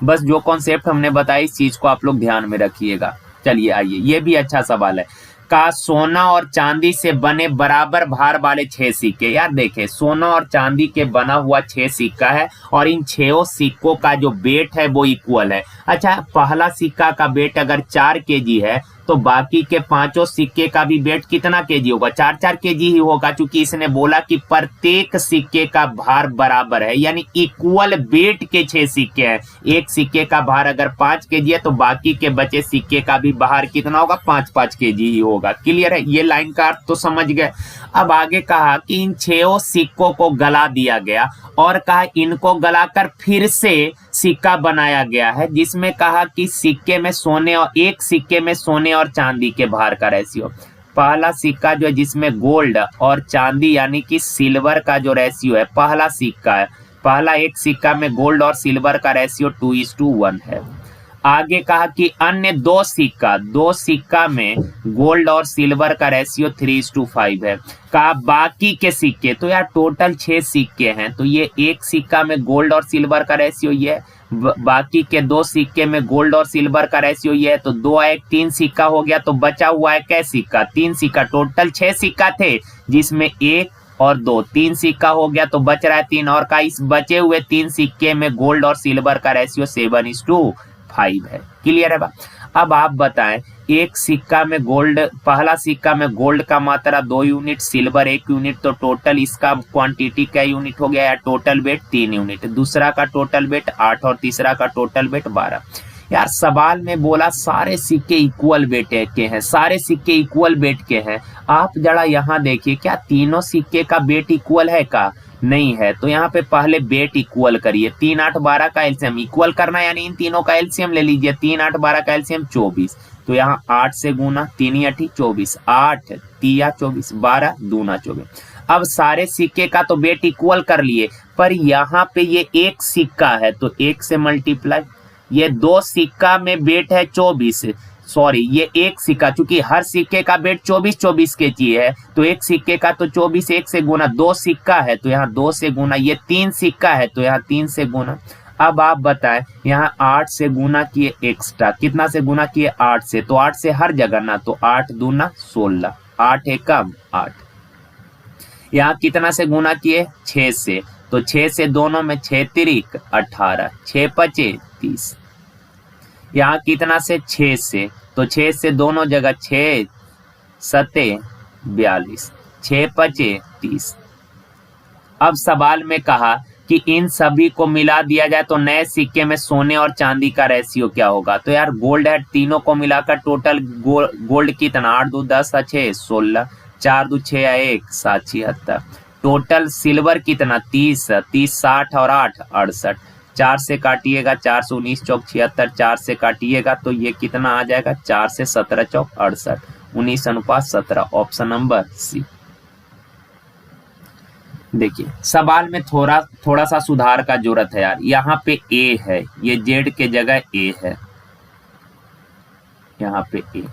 बस जो कॉन्सेप्ट हमने बताया इस चीज को आप लोग ध्यान में रखिएगा। चलिए आइए, ये भी अच्छा सवाल है। का सोना और चांदी से बने बराबर भार वाले 6 सिक्के। यार देखे, सोना और चांदी के बना हुआ 6 सिक्का है और इन 6 सिक्कों का जो वेट है वो इक्वल है। अच्छा, पहला सिक्का का वेट अगर 4 केजी है तो बाकी के 5 सिक्के का भी वेट कितना केजी होगा? 4-4 केजी ही होगा, क्योंकि इसने बोला कि प्रत्येक सिक्के का भार बराबर है, यानी इक्वल वेट के 6 सिक्के हैं। एक सिक्के का भार अगर 5 केजी है तो बाकी के बचे सिक्के का भी भार कितना होगा? 5-5 केजी ही होगा। क्लियर है? ये लाइन का अर्थ तो समझ गए। अब आगे कहा कि इन 6 सिक्कों को गला दिया गया और कहा इनको गलाकर फिर से सिक्का बनाया गया है, जिसमें कहा कि सिक्के में सोने और एक सिक्के में सोने और चांदी के भार का रेशियो। पहला सिक्का जो है जिसमें गोल्ड और चांदी यानी कि सिल्वर का जो रेशियो है, पहला सिक्का है, पहला एक सिक्का में गोल्ड और सिल्वर का रेशियो 2:1 है। आगे कहा कि अन्य दो सिक्का में गोल्ड और सिल्वर का रेशियो 3:5 है। कहा बाकी के सिक्के, तो यार टोटल 6 सिक्के हैं, तो ये एक सिक्का में गोल्ड और सिल्वर का रेशियो ये है, बाकी के 2 सिक्के में गोल्ड और सिल्वर का रेशियो ये है, तो 2-1-3 सिक्का हो गया। तो बचा हुआ है क्या सिक्का? 3 सिक्का। टोटल 6 सिक्का थे जिसमें 1 और 2, 3 सिक्का हो गया, तो बच रहा है 3। और का इस बचे हुए 3 सिक्के में गोल्ड और सिल्वर का रेशियो 7:5 है। क्लियर है बा? अब आप बताएं, एक सिक्का में गोल्ड, पहला सिक्का में गोल्ड का मात्रा 2 यूनिट, सिल्वर 1 यूनिट, तो टोटल इसका क्वांटिटी क्या यूनिट हो गया? या टोटल वेट 3 यूनिट। दूसरा का टोटल वेट 8 और तीसरा का टोटल वेट 12। यार सवाल में बोला सारे सिक्के इक्वल वेट के हैं, सारे सिक्के इक्वल वेट के हैं। आप जरा यहाँ देखिए, क्या तीनों सिक्के का वेट इक्वल है का? नहीं है। तो यहाँ पे पहले वेट इक्वल करिए। 3, 8, 12 का एलसीएम इक्वल करना, यानी इन तीनों का एलसीएम ले लीजिए। 3, 8, 12 का एलसीएम 24, तो यहाँ 8 से गुना, 3 8 24, 8 3 24, 12 दूना 24। अब सारे सिक्के का तो वेट इक्वल कर लिए, पर यहाँ पे ये एक सिक्का है तो 1 से मल्टीप्लाई, ये 2 सिक्का में वेट है 24, सॉरी ये एक सिक्का, चूंकि हर सिक्के का वेट 24-24 केजी है, तो एक सिक्के का तो 24, 1 से गुना, 2 सिक्का है तो यहाँ 2 से गुना, ये 3 सिक्का है तो यहाँ 3 से गुना। अब आप बताएं, यहाँ 8 से गुना किए एक्स्ट्रा, कितना से गुना किए? 8 से, तो 8 से हर जगह ना, तो 8 दूना 16, 8 एकम 8। यहाँ कितना से गुना किए? 6 से, तो 6 से दोनों में 6 तिरिक 18, 6 पचे 30। यहाँ कितना से? 6 से, तो 6 से दोनों जगह 6 सते 42, 6 पचे 30। अब सवाल में कहा कि इन सभी को मिला दिया जाए तो नए सिक्के में सोने और चांदी का रेशियो क्या होगा? तो यार गोल्ड है, तीनों को मिलाकर टोटल गोल्ड कितना? 8 2 10 6 16, 4 2 6 1 7 76। टोटल सिल्वर कितना? 30 30 60 और 8 68। 4 से काटिएगा, 4 से 19 चौक 76, 4 से काटिएगा तो ये कितना आ जाएगा? 4 से 17 चौक 68, 19:17। Option number C. देखिए सवाल में थोड़ा सा सुधार का जरूरत है यार। यहाँ पे ए है, ये जेड के जगह ए है, यहाँ पे ए।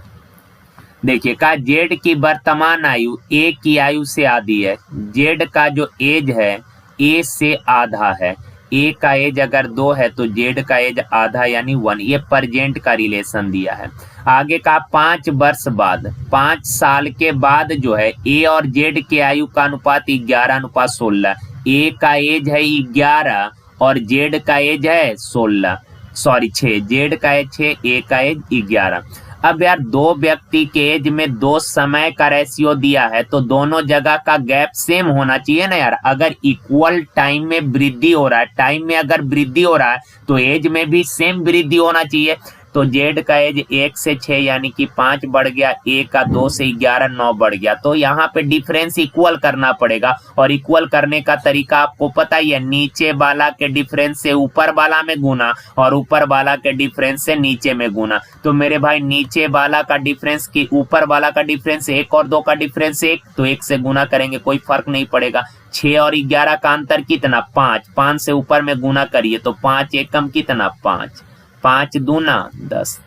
देखिए का जेड की वर्तमान आयु ए की आयु से आधी है। जेड का जो एज है ए से आधा है। ए का एज अगर 2 है तो जेड का एज आधा यानी 1। ये प्रेजेंट का रिलेशन दिया है। आगे का 5 वर्ष बाद, 5 साल के बाद जो है ए और जेड के आयु का अनुपात 11:16। ए का एज है 11 और जेड का एज है 6। जेड का एज 6, ए का एज 11। अब यार दो व्यक्ति के एज में 2 समय का रेशियो दिया है तो दोनों जगह का गैप सेम होना चाहिए ना यार। अगर इक्वल टाइम में वृद्धि हो रहा है, टाइम में अगर वृद्धि हो रहा है तो एज में भी सेम वृद्धि होना चाहिए। तो जेड का एज 1 से 6 यानी कि 5 बढ़ गया, ए का 2 से 11 9 बढ़ गया। तो यहाँ पे डिफरेंस इक्वल करना पड़ेगा और इक्वल करने का तरीका आपको पता ही है, नीचे वाला के डिफरेंस से ऊपर वाला में गुना और ऊपर वाला के डिफरेंस से नीचे में गुना। तो मेरे भाई नीचे वाला का डिफरेंस की ऊपर वाला का डिफरेंस 1 और 2 का डिफरेंस 1, तो 1 से गुना करेंगे कोई फर्क नहीं पड़ेगा। 6 और 11 का अंतर कितना? 5, 5 से ऊपर में गुना करिए तो 5 एकम कितना? 5, 5 दूना 10।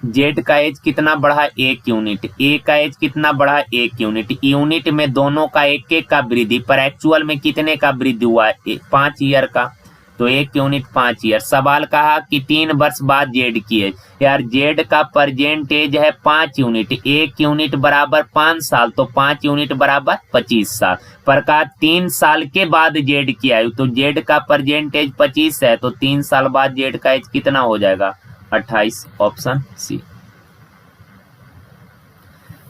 जेड का एज कितना बढ़ा? 1 यूनिट। ए का एज कितना बढ़ा? 1 यूनिट। यूनिट में दोनों का 1-1 का वृद्धि, पर एक्चुअल में कितने का वृद्धि हुआ है? 5 ईयर का। तो 1 यूनिट 5 ईयर। सवाल कहा कि 3 वर्ष बाद जेड की एज, यार जेड का प्रेजेंट एज है 5 यूनिट, 1 यूनिट बराबर 5 साल, तो 5 यूनिट बराबर 25 साल। पर कहा 3 साल के बाद जेड की आयु, तो जेड का प्रेजेंट एज 25 है, तो 3 साल बाद जेड का एज कितना हो जाएगा? 28, ऑप्शन सी।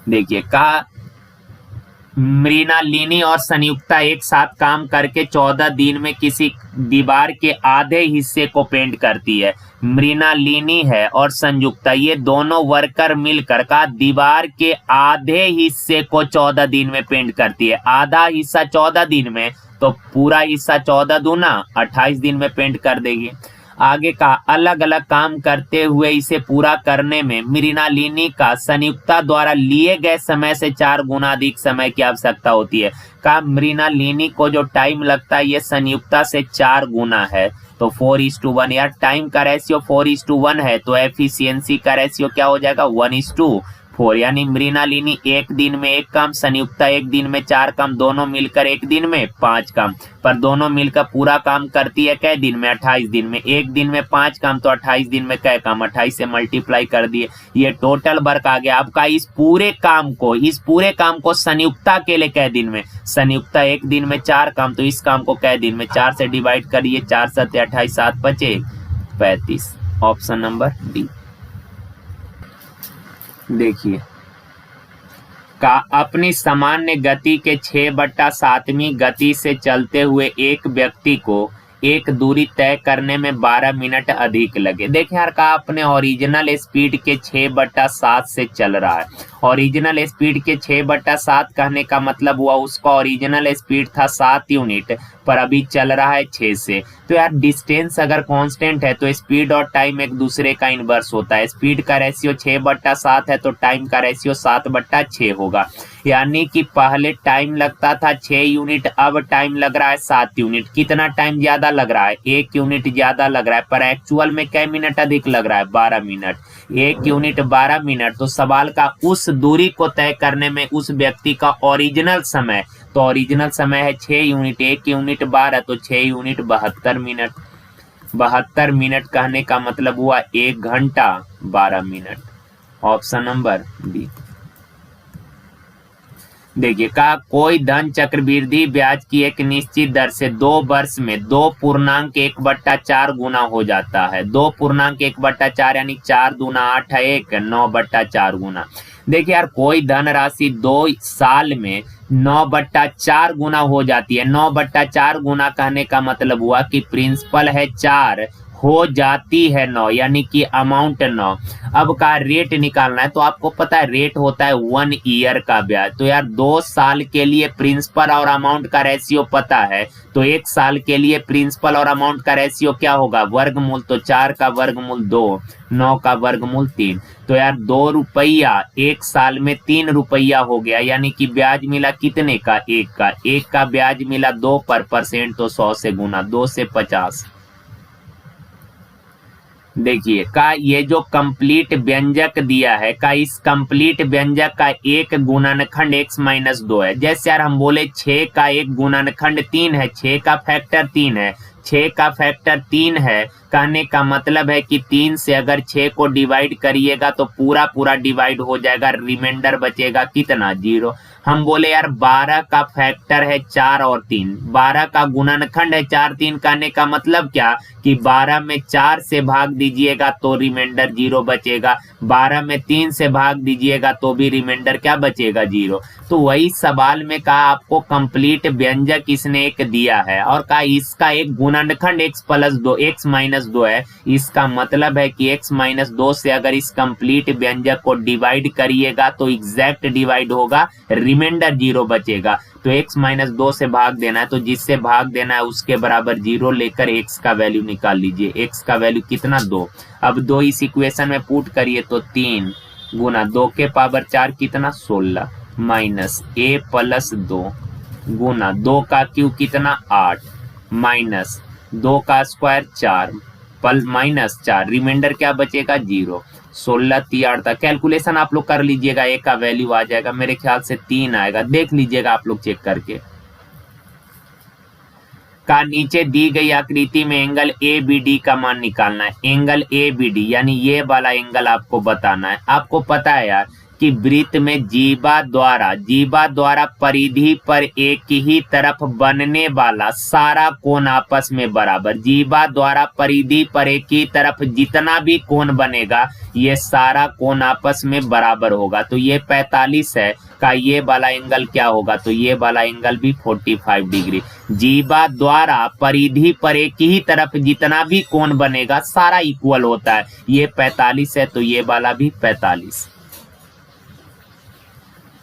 देखिए कहा मृणालिनी और संयुक्ता एक साथ काम करके 14 दिन में किसी दीवार के आधे हिस्से को पेंट करती है। मृणालिनी है और संयुक्ता, ये दोनों वर्कर मिलकर का दीवार के आधे हिस्से को 14 दिन में पेंट करती है। आधा हिस्सा 14 दिन में, तो पूरा हिस्सा 14 दूना 28 दिन में पेंट कर देगी। आगे का अलग अलग काम करते हुए इसे पूरा करने में मृणालिनी का संयुक्ता द्वारा लिए गए समय से 4 गुना अधिक समय की आवश्यकता होती है। का मृणालिनी को जो टाइम लगता है ये संयुक्ता से 4 गुना है, तो 4:1। यार टाइम का रेशियो 4:1 है, तो एफिशिएंसी का रेशियो क्या हो जाएगा? 1:4। यानी मृणालिनी 1 दिन में 1 काम, संयुक्ता 1 दिन में 4 काम, दोनों मिलकर 1 दिन में 5 काम। पर दोनों मिलकर पूरा काम करती है कै दिन में? 28 दिन में। 1 दिन में 5 काम, तो 28 दिन में कै काम? 28 से मल्टीप्लाई कर दिए, ये टोटल वर्क आ गया आपका। इस पूरे काम को संयुक्ता के लिए कै दिन में? संयुक्ता 1 दिन में 4 काम, तो इस काम को कै दिन में? 4 से डिवाइड करिए, 4 7 28, 7 5 35, ऑप्शन नंबर डी। देखिए का अपनी सामान्य गति के 6/7वीं गति से चलते हुए एक व्यक्ति को एक दूरी तय करने में 12 मिनट अधिक लगे। देखिए यार का अपने ओरिजिनल स्पीड के 6/7 से चल रहा है। ओरिजिनल स्पीड के 6/7 कहने का मतलब हुआ उसका ओरिजिनल स्पीड था 7 यूनिट, पर अभी चल रहा है 6 से। तो यार डिस्टेंस अगर कांस्टेंट है तो स्पीड और टाइम एक दूसरे का इनवर्स होता है। स्पीड का रेशियो 6/7 है, तो टाइम का रेशियो 7/6 होगा। यानी कि पहले टाइम लगता था 6 यूनिट, अब टाइम लग रहा है 7 यूनिट। कितना टाइम ज्यादा लग रहा है? 1 यूनिट ज्यादा लग रहा है, पर एक्चुअल में कै मिनट अधिक लग रहा है? 12 मिनट। 1 यूनिट 12 मिनट, तो सवाल का उस दूरी को तय करने में उस व्यक्ति का ओरिजिनल समय, तो ओरिजिनल समय है 6 यूनिट, 1 यूनिट 12, तो 6 यूनिट 72 मिनट। 72 मिनट कहने का मतलब हुआ 1 घंटा 12 मिनट, ऑप्शन नंबर बी। देखिए का कोई धन चक्रवृद्धि ब्याज की एक निश्चित दर से 2 वर्ष में 2.1/4 गुना हो जाता है। 2.1/4 यानी 4 दूना 8 है 1, 9/4 गुना। देखिए यार कोई धन राशि 2 साल में 9/4 गुना हो जाती है। 9/4 गुना कहने का मतलब हुआ कि प्रिंसिपल है 4, हो जाती है 9, यानी कि अमाउंट 9। अब का रेट निकालना है, तो आपको पता है रेट होता है 1 ईयर का ब्याज। तो यार 2 साल के लिए प्रिंसिपल और अमाउंट का रेशियो पता है, तो 1 साल के लिए प्रिंसिपल और अमाउंट का रेशियो क्या होगा? वर्गमूल, तो 4 का वर्गमूल 2, 9 का वर्गमूल 3। तो यार 2 रुपया 1 साल में 3 रुपया हो गया, यानी कि ब्याज मिला कितने का? 1 का। 1 का ब्याज मिला 2%, तो 100 से गुना, 2 से 50। देखिए का ये जो कंप्लीट व्यंजक दिया है का इस कंप्लीट व्यंजक का एक गुणनखंड x-2 है। जैसे यार हम बोले 6 का एक गुणनखंड 3 है, 6 का फैक्टर 3 है, 6 का फैक्टर 3 है, कहने का मतलब है कि 3 से अगर 6 को डिवाइड करिएगा तो पूरा डिवाइड हो जाएगा, रिमाइंडर बचेगा कितना? 0। हम बोले यार 12 का फैक्टर है 4 और 3, 12 का गुणनखंड है 4 3, कहने का मतलब क्या कि 12 में 4 से भाग दीजिएगा तो रिमाइंडर 0 बचेगा, 12 में 3 से भाग दीजिएगा तो भी रिमाइंडर क्या बचेगा? 0। तो वही सवाल में कहा आपको कंप्लीट व्यंजक इसने एक दिया है और कहा इसका एक गुणनखंड x-2 है। इसका मतलब है कि x-2 से अगर इस कंप्लीट व्यंजक को डिवाइड करिएगा तो एग्जैक्ट डिवाइड होगा, रिमाइंडर 0 बचेगा। तो x-2 से भाग देना है, तो जिससे भाग देना है उसके बराबर 0 लेकर x का वैल्यू निकाल लीजिए। x का वैल्यू कितना? 2। अब 2 इस इक्वेशन में पुट करिए तो 3 गुना 2 के पावर 4 कितना? 16 माइनस a प्लस 2 गुना 2 का क्यूब कितना? 8 माइनस 2 का स्क्वायर 4 पल माइनस 4, रिमाइंडर क्या बचेगा? 0। 16 3 तक कैलकुलेशन आप लोग कर लीजिएगा, a का वैल्यू आ जाएगा मेरे ख्याल से 3 आएगा, देख लीजिएगा आप लोग चेक करके। का नीचे दी गई आकृति में एंगल ए बी डी का मान निकालना है। एंगल ए बी डी यानी ये वाला एंगल आपको बताना है। आपको पता है यार कि वृत्त में जीवा द्वारा परिधि पर एक ही तरफ बनने वाला सारा कोण आपस में बराबर। जीवा द्वारा परिधि पर एक ही तरफ जितना भी कोण बनेगा ये सारा कोण आपस में बराबर होगा। तो ये 45 है का ये वाला एंगल क्या होगा, तो ये वाला एंगल भी 45 डिग्री। जीवा द्वारा परिधि पर एक ही तरफ जितना भी कोण बनेगा सारा इक्वल होता है। ये 45 है तो ये वाला भी 45।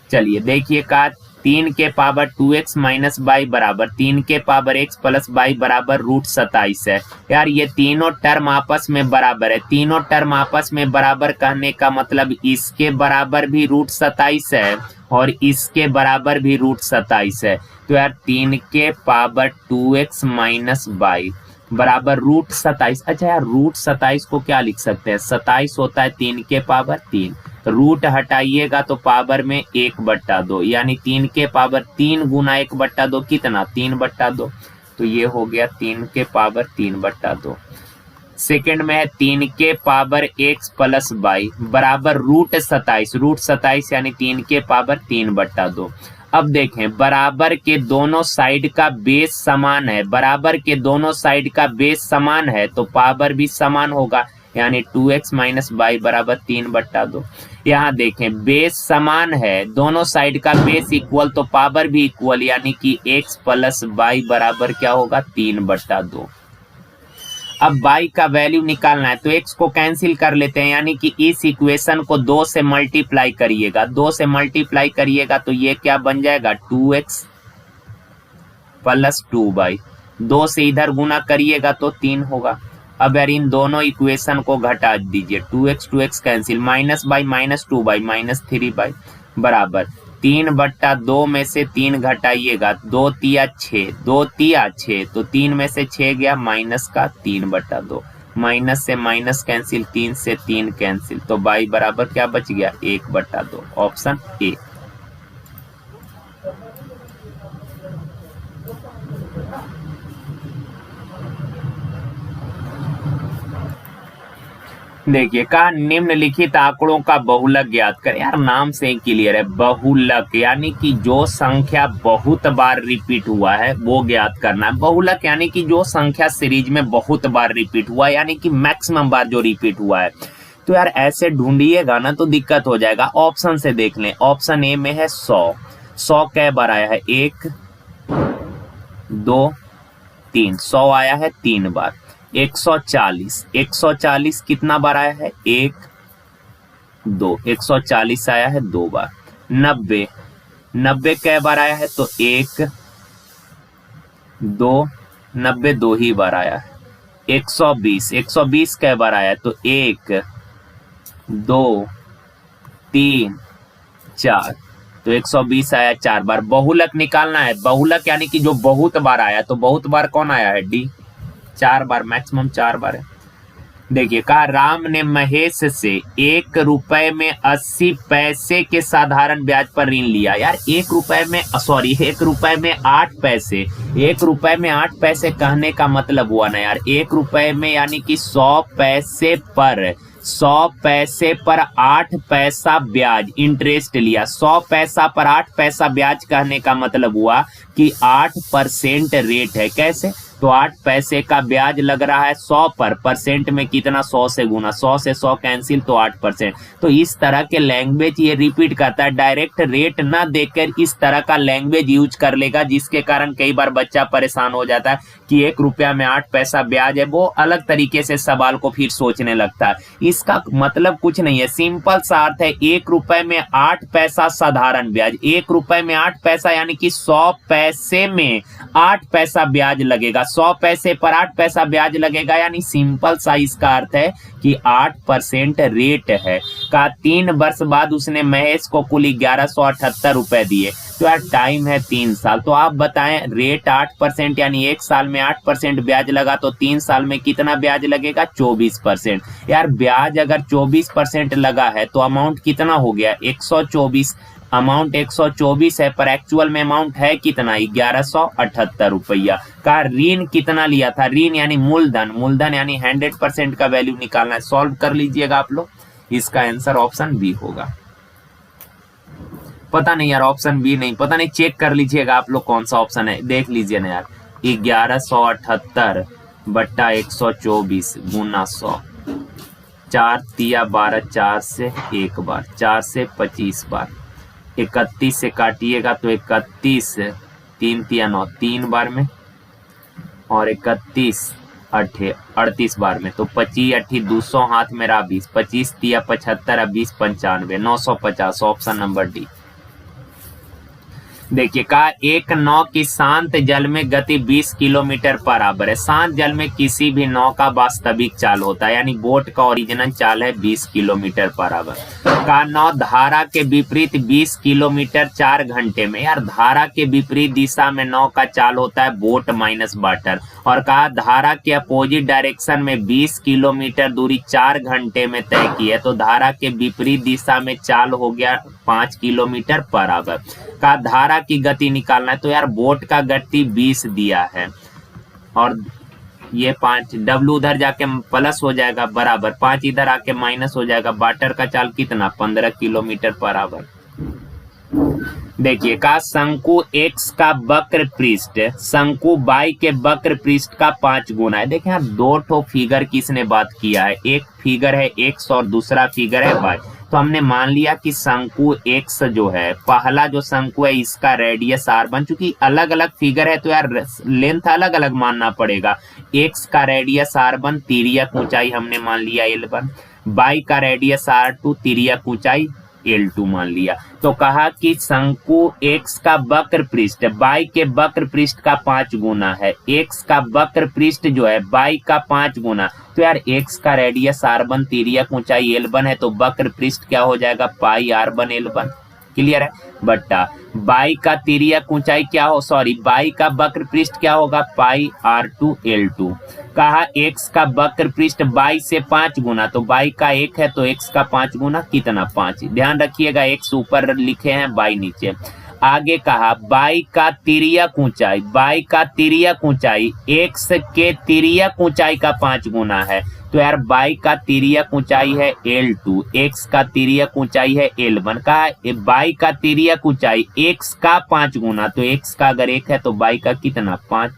चलिए देखिए का 3 के पावर 2x माइनस बाई बराबर 3 के पावर x प्लस बाई बराबर √27 है। यार ये तीनों टर्म आपस में बराबर है। तीनों टर्म आपस में बराबर कहने का मतलब इसके बराबर भी √27 है और इसके बराबर भी √27 है। तो यार 3 के पावर 2x माइनस बाई बराबर √27। अच्छा यार √27 को क्या लिख सकते हैं, 27 होता है 3 के पावर 3, रूट हटाइएगा तो पावर में 1/2 यानी 3 के पावर 3 गुना 1/2 कितना 3/2। तो ये हो गया 3 के पावर 3/2। सेकंड में है 3 के पावर x प्लस बाई बराबर √27 यानी 3 के पावर 3/2। अब देखें बराबर के दोनों साइड का बेस समान है, बराबर के दोनों साइड का बेस समान है तो पावर भी समान होगा यानी 2x माइनस बाई बराबर 3/2। यहाँ देखें बेस समान है, दोनों साइड का बेस इक्वल तो पावर भी इक्वल यानी कि x प्लस बाई बराबर क्या होगा 3/2। अब बाई का वैल्यू निकालना है तो x को कैंसिल कर लेते हैं यानी कि इस इक्वेशन को 2 से मल्टीप्लाई करिएगा। 2 से मल्टीप्लाई करिएगा तो ये क्या बन जाएगा 2x प्लस 2y। 2 से इधर गुना करिएगा तो 3 होगा। अब यार इन दोनों इक्वेशन को घटा दीजिए, 2x cancel, minus by minus 2y minus 3y बराबर 3/2 में से 3 घटाइएगा 2 तिया 6, 2 तिया 6 तो 3 में से 6 गया माइनस का 3/2, माइनस से माइनस कैंसिल, 3 से 3 कैंसिल तो y बराबर क्या बच गया 1/2। Option A. देखिए कहा निम्नलिखित आंकड़ों का बहुलक ज्ञात करें। यार नाम से ही क्लियर है, बहुलक यानी कि जो संख्या बहुत बार रिपीट हुआ है वो ज्ञात करना है। बहुलक यानी कि जो संख्या सीरीज में बहुत बार रिपीट हुआ है यानी कि मैक्सिमम बार जो रिपीट हुआ है। तो यार ऐसे ढूंढिएगा ना तो दिक्कत हो जाएगा। ऑप्शन से देख लें, ऑप्शन ए में है 100 कै बार आया है 1 2 3, 100 आया है 3 बार। 140 कितना बार आया है 1 2, 140 आया है 2 बार। 90 कै बार आया है तो 1 2, 90 2 ही बार आया है। 120 कै बार आया है तो 1 2 3 4 तो 120 आया 4 बार। बहुलक निकालना है, बहुलक यानी कि जो बहुत बार आया, तो बहुत बार कौन आया है डी, 4 बार, मैक्सिमम 4 बार है। देखिए कहा राम ने महेश से 1 रुपए में 80 पैसे के साधारण ब्याज पर ऋण लिया। यार 1 रुपए में 1 रुपए में 8 पैसे, 1 रुपए में 8 पैसे कहने का मतलब हुआ ना यार 1 रुपए में यानी कि 100 पैसे पर 8 पैसा ब्याज इंटरेस्ट लिया। 100 पैसा पर 8 पैसा ब्याज कहने का मतलब हुआ कि 8% रेट है। कैसे, तो 8 पैसे का ब्याज लग रहा है 100 पर, परसेंट में कितना 100 से गुना, 100 से 100 कैंसिल तो 8%। तो इस तरह के लैंग्वेज ये रिपीट करता है, डायरेक्ट रेट ना देकर इस तरह का लैंग्वेज यूज कर लेगा, जिसके कारण कई बार बच्चा परेशान हो जाता है कि 1 रुपया में 8 पैसा ब्याज है। वो अलग तरीके से सवाल को फिर सोचने लगता है। इसका मतलब कुछ नहीं है, सिंपल सा अर्थ है 1 रुपए में 8 पैसा साधारण ब्याज। 1 रुपए में 8 पैसा यानी कि 100 पैसे में 8 पैसा ब्याज लगेगा, 100 पैसे पर 8 पैसा ब्याज लगेगा, यानी सिंपल सा इसका अर्थ है कि 8% रेट है। का 3 वर्ष बाद उसने महेश को कुल 1178 रुपए दिए। तो यार टाइम है 3 साल, तो आप बताएं रेट 8% यानी 1 साल में 8% ब्याज लगा तो 3 साल में कितना ब्याज लगेगा 24%। यार ब्याज अगर 24% लगा है तो अमाउंट कितना हो गया 124। अमाउंट 124 है पर एक्चुअल में अमाउंट है कितना 1178 रुपया। का ऋण कितना लिया था, ऋण यानी मूलधन, मूलधन यानी 100% का वैल्यू निकालना है। सॉल्व कर लीजिएगा आप लोग, इसका आंसर ऑप्शन बी होगा। पता नहीं यार ऑप्शन बी नहीं, पता नहीं, चेक कर लीजिएगा आप लोग कौन सा ऑप्शन है, देख लीजिए ना यार। 1178 बट्टा 124 गुना 100, 4 तिया 12, 4 से 1 बार, 4 से 25 बार, 31 से काटिएगा तो 31, 3 तिया 9, 3 बार में, और 31 8 38 बार में, तो 25 8 200, हाथ मेरा 20, 25 तिया 75, 20 95, 950, ऑप्शन नंबर डी। देखिए का एक नाव की शांत जल में गति 20 किलोमीटर बराबर है। शांत जल में किसी भी नाव का वास्तविक चाल होता है, यानी बोट का ओरिजिनल चाल है 20 किलोमीटर बराबर। का नाव धारा के विपरीत 20 किलोमीटर 4 घंटे में, यार धारा के विपरीत दिशा में नाव का चाल होता है बोट माइनस वाटर। और कहा धारा के अपोजिट डायरेक्शन में 20 किलोमीटर दूरी 4 घंटे में तय की है, तो धारा के विपरीत दिशा में चाल हो गया 5 किलोमीटर बराबर। का धारा की गति निकालना है, तो यार बोट का गति 20 दिया है और ये 5 डब्ल्यू उधर जाके प्लस हो जाएगा बराबर, 5 इधर आके माइनस हो जाएगा। वाटर का चाल कितना 15 किलोमीटर बराबर। देखिए का शंकु x का वक्र पृष्ठ शंकु y के वक्र पृष्ठ का 5 गुना है। देखिए यहाँ दो ठो फिगर किसने बात किया है, एक फिगर है x और दूसरा फिगर है y। तो हमने मान लिया कि शंकु x जो है, पहला जो शंकु है इसका रेडियस r1, चूंकि अलग अलग फिगर है तो यार लेंथ अलग अलग मानना पड़ेगा। x का रेडियस r1, तिर्यक ऊंचाई हमने मान लिया l1, y का रेडियस r2, तिर्यक ऊंचाई l2 मान लिया। तो कहा कि शंकु x का वक्र पृष्ठ y के वक्र पृष्ठ का 5 गुना है, x का वक्र पृष्ठ जो है y का 5 गुना। तो यार x का रेडियस r1, तिर्यक ऊंचाई l1 है, तो वक्र पृष्ठ क्या हो जाएगा पाई r1 l1। क्लियर है, बट्टा y का तिर्यक ऊंचाई क्या हो, सॉरी y का वक्र पृष्ठ क्या होगा पाई r2 l2। कहा x का वक्र पृष्ठ y से 5 गुना, तो y का 1 है तो x का 5 गुना कितना 5। ध्यान रखिएगा x ऊपर लिखे हैं y नीचे। आगे कहा y का तिर्यक ऊंचाई, y का तिर्यक ऊंचाई x के तिर्यक ऊंचाई का 5 गुना है, तो यार y का तिर्यक ऊंचाई है l2, x का तिर्यक ऊंचाई है l1। का y का तिर्यक ऊंचाई x का 5 गुना, तो x का अगर 1 है तो y का कितना 5।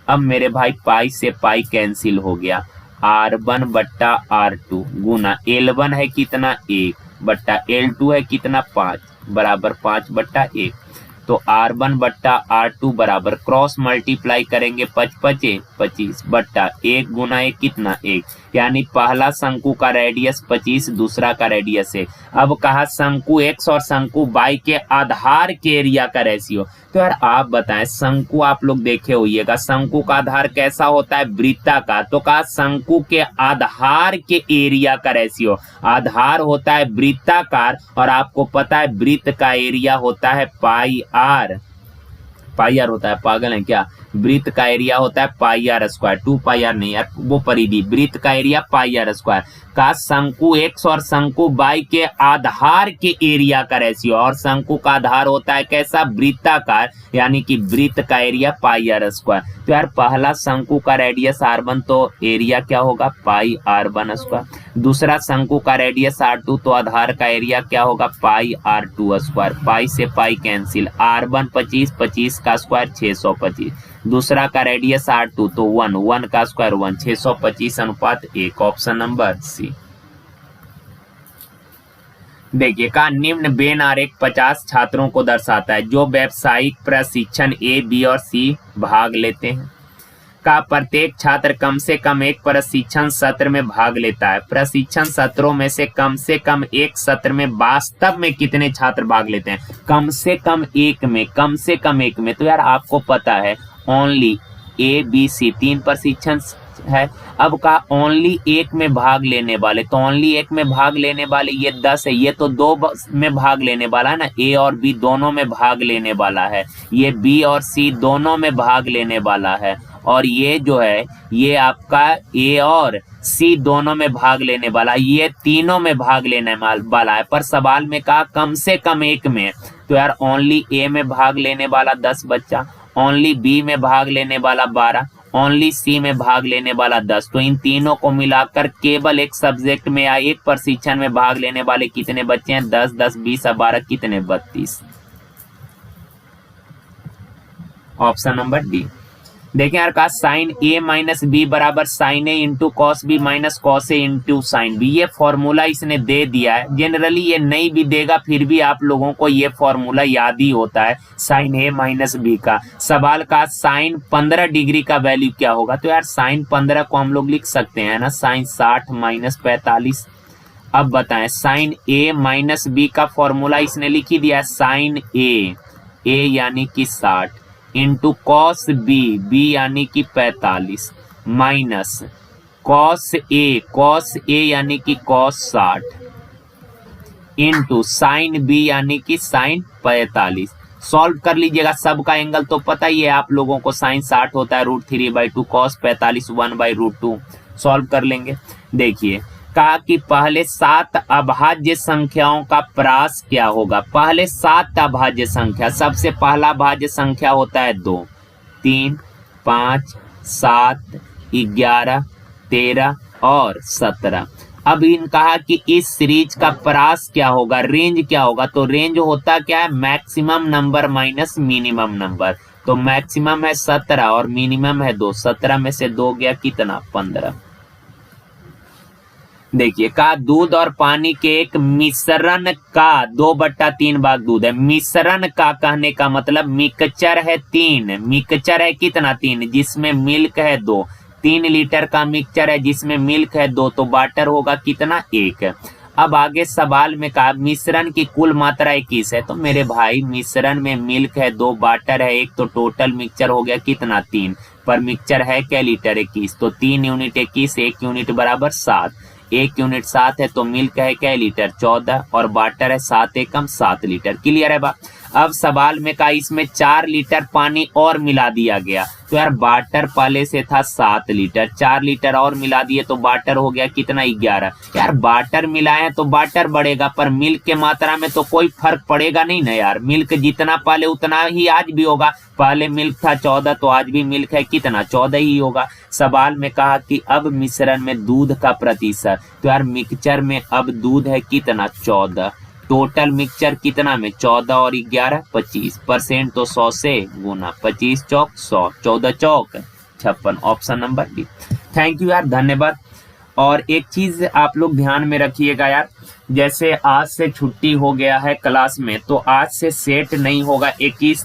अब मेरे भाई पाई से पाई कैंसिल हो गया, r1 बट्टा r2 गुना l1 है कितना 1 बट्टा l2 है कितना 5 बराबर 5 बट्टा 1। तो r1 बट्टा r2 बराबर क्रॉस मल्टीप्लाई करेंगे 5 25 बट्टा 1 गुना 1 कितना 1, यानी पहला शंकु का रेडियस 25, दूसरा का रेडियस 1। अब कहा शंकु x और शंकु y के आधार के एरिया का रेशियो। तो यार आप बताएं, शंकु आप लोग देखे होइएगा, शंकु का आधार कैसा होता है वृत्ताकार। तो कहा शंकु के आधार के एरिया का रेशियो, आधार होता है वृत्ताकार और आपको पता है वृत्त का एरिया होता है पाई आर होता है, पागल है क्या, वृत्त का एरिया होता है पाई आर स्क्वायर, 2 पाई आर नहीं यार वो परिधि, वृत्त का एरिया पाई आर स्क्वायर। का शंकु x और शंकु y के आधार के एरिया का रेशियो, और शंकु का आधार होता है कैसा वृत्ताकार, यानी कि वृत्त का एरिया पाई आर स्क्वायर। तो यार पहला शंकु का रेडियस r1, तो एरिया क्या होगा पाई r1 स्क्वायर। दूसरा शंकु का रेडियस r2, तो आधार का एरिया क्या होगा पाई r2 स्क्वायर। पाई से पाई कैंसिल, r1 25, 25 का स्क्वायर 625, दूसरा का रेडियस r2 तो 1, 1 का स्क्वायर 1, 625 अनुपात 1, ऑप्शन नंबर सी। देखिए का निम्न बेन आरेख 50 छात्रों को दर्शाता है जो व्यावसायिक प्रशिक्षण ए, बी और सी भाग लेते हैं। का प्रत्येक छात्र कम से कम एक प्रशिक्षण सत्र में भाग लेता है। प्रशिक्षण सत्रों में से कम एक सत्र में वास्तव में कितने छात्र भाग लेते हैं, कम से कम एक में, कम से कम एक में। तो यार आपको पता है ओनली ए बी सी 3 प्रशिक्षण है। अब का ओनली एक में भाग लेने वाले, तो ओनली एक में भाग लेने वाले ये 10 है, ये तो 2 में भाग लेने वाला है ना, ए और बी दोनों में भाग लेने वाला है, ये बी और सी दोनों में भाग लेने वाला है, और ये जो है ये आपका ए और सी दोनों में भाग लेने वाला, ये तीनों में भाग लेने वाला है, पर सवाल में कहा कम से कम एक में। तो यार ओनली ए में भाग लेने वाला 10 बच्चा, ओनली बी में भाग लेने वाला 12, ओनली सी में भाग लेने वाला 10। तो इन तीनों को मिलाकर केवल एक सब्जेक्ट में या एक प्रशिक्षण में भाग लेने वाले कितने बच्चे हैं? 10, 10, 20 और 12 कितने? 32। Option number D. देखें यार, कहा साइन ए माइनस बी बराबर sine A into cos B minus cos A into sine B. ये फॉर्मूला इसने दे दिया है, जनरली ये नहीं भी देगा फिर भी आप लोगों को ये फॉर्मूला याद ही होता है साइन ए माइनस बी का। सवाल का साइन 15 डिग्री का वैल्यू क्या होगा? तो यार साइन 15 को हम लोग लिख सकते हैं ना, साइन 60 माइनस 45। अब बताएं, साइन ए माइनस बी का फॉर्मूला इसने लिख ही दिया, साइन ए यानी कि 60 इंटू कॉस बी यानी कि 45 माइनस कॉस ए यानी कि कॉस 60 इंटू साइन बी यानी कि साइन 45। सॉल्व कर लीजिएगा, सबका एंगल तो पता ही है आप लोगों को, साइन 60 होता है √3/2, कॉस 45 1/√2। सॉल्व कर लेंगे। देखिए कहा कि पहले 7 अभाज्य संख्याओं का प्रास क्या होगा? पहले 7 अभाज्य संख्या, सबसे पहला भाज्य संख्या होता है 2, 3, 5, 7, 11, 13 और 17। अब इन कहा कि इस सीरीज का प्रास क्या होगा, रेंज क्या होगा? तो रेंज होता क्या है? Maximum number minus minimum number. तो मैक्सिमम है 17 और मिनिमम है 2। 17 में से 2 गया कितना? 15। देखिए कहा दूध और पानी के एक मिश्रण का 2/3 भाग दूध है। मिश्रण का कहने का मतलब मिक्सचर है 3, मिक्सचर है कितना? 3, जिसमें मिल्क है 2। 3 लीटर का मिक्सचर है जिसमें मिल्क है 2, तो वाटर होगा कितना? 1। अब आगे सवाल में कहा मिश्रण की कुल मात्रा 21 है। तो मेरे भाई मिश्रण में मिल्क है 2, वाटर है 1, तो टोटल मिक्सचर हो गया कितना? 3। पर मिक्सचर है क्या लीटर? 21। तो 3 यूनिट 21, 1 यूनिट बराबर 7। 1 यूनिट 7 है तो मिल्क है क्या लीटर? 14 और वाटर है 7 एकम 7 लीटर। क्लियर है बा? अब सवाल में कहा इसमें 4 लीटर पानी और मिला दिया गया। तो यार वाटर पहले से था 7 लीटर, 4 लीटर और मिला दिए तो वाटर हो गया कितना? 11। यार वाटर मिलाए तो वाटर बढ़ेगा, पर मिल्क के मात्रा में तो कोई फर्क पड़ेगा नहीं ना यार। मिल्क जितना पहले उतना ही आज भी होगा। पहले मिल्क था 14 तो आज भी मिल्क है कितना? 14 ही होगा। सवाल में कहा कि अब मिश्रण में दूध का प्रतिशत। तो यार मिक्सचर में अब दूध है कितना? 14। टोटल मिक्सचर कितना में? 14 और 11 25%, तो 100 से गुना 25 चौक 100, 14 चौक 56। Option number D. Thank you यार, धन्यवाद। और एक चीज आप लोग ध्यान में रखिएगा यार, जैसे आज से छुट्टी हो गया है क्लास में, तो आज से सेट नहीं होगा। 23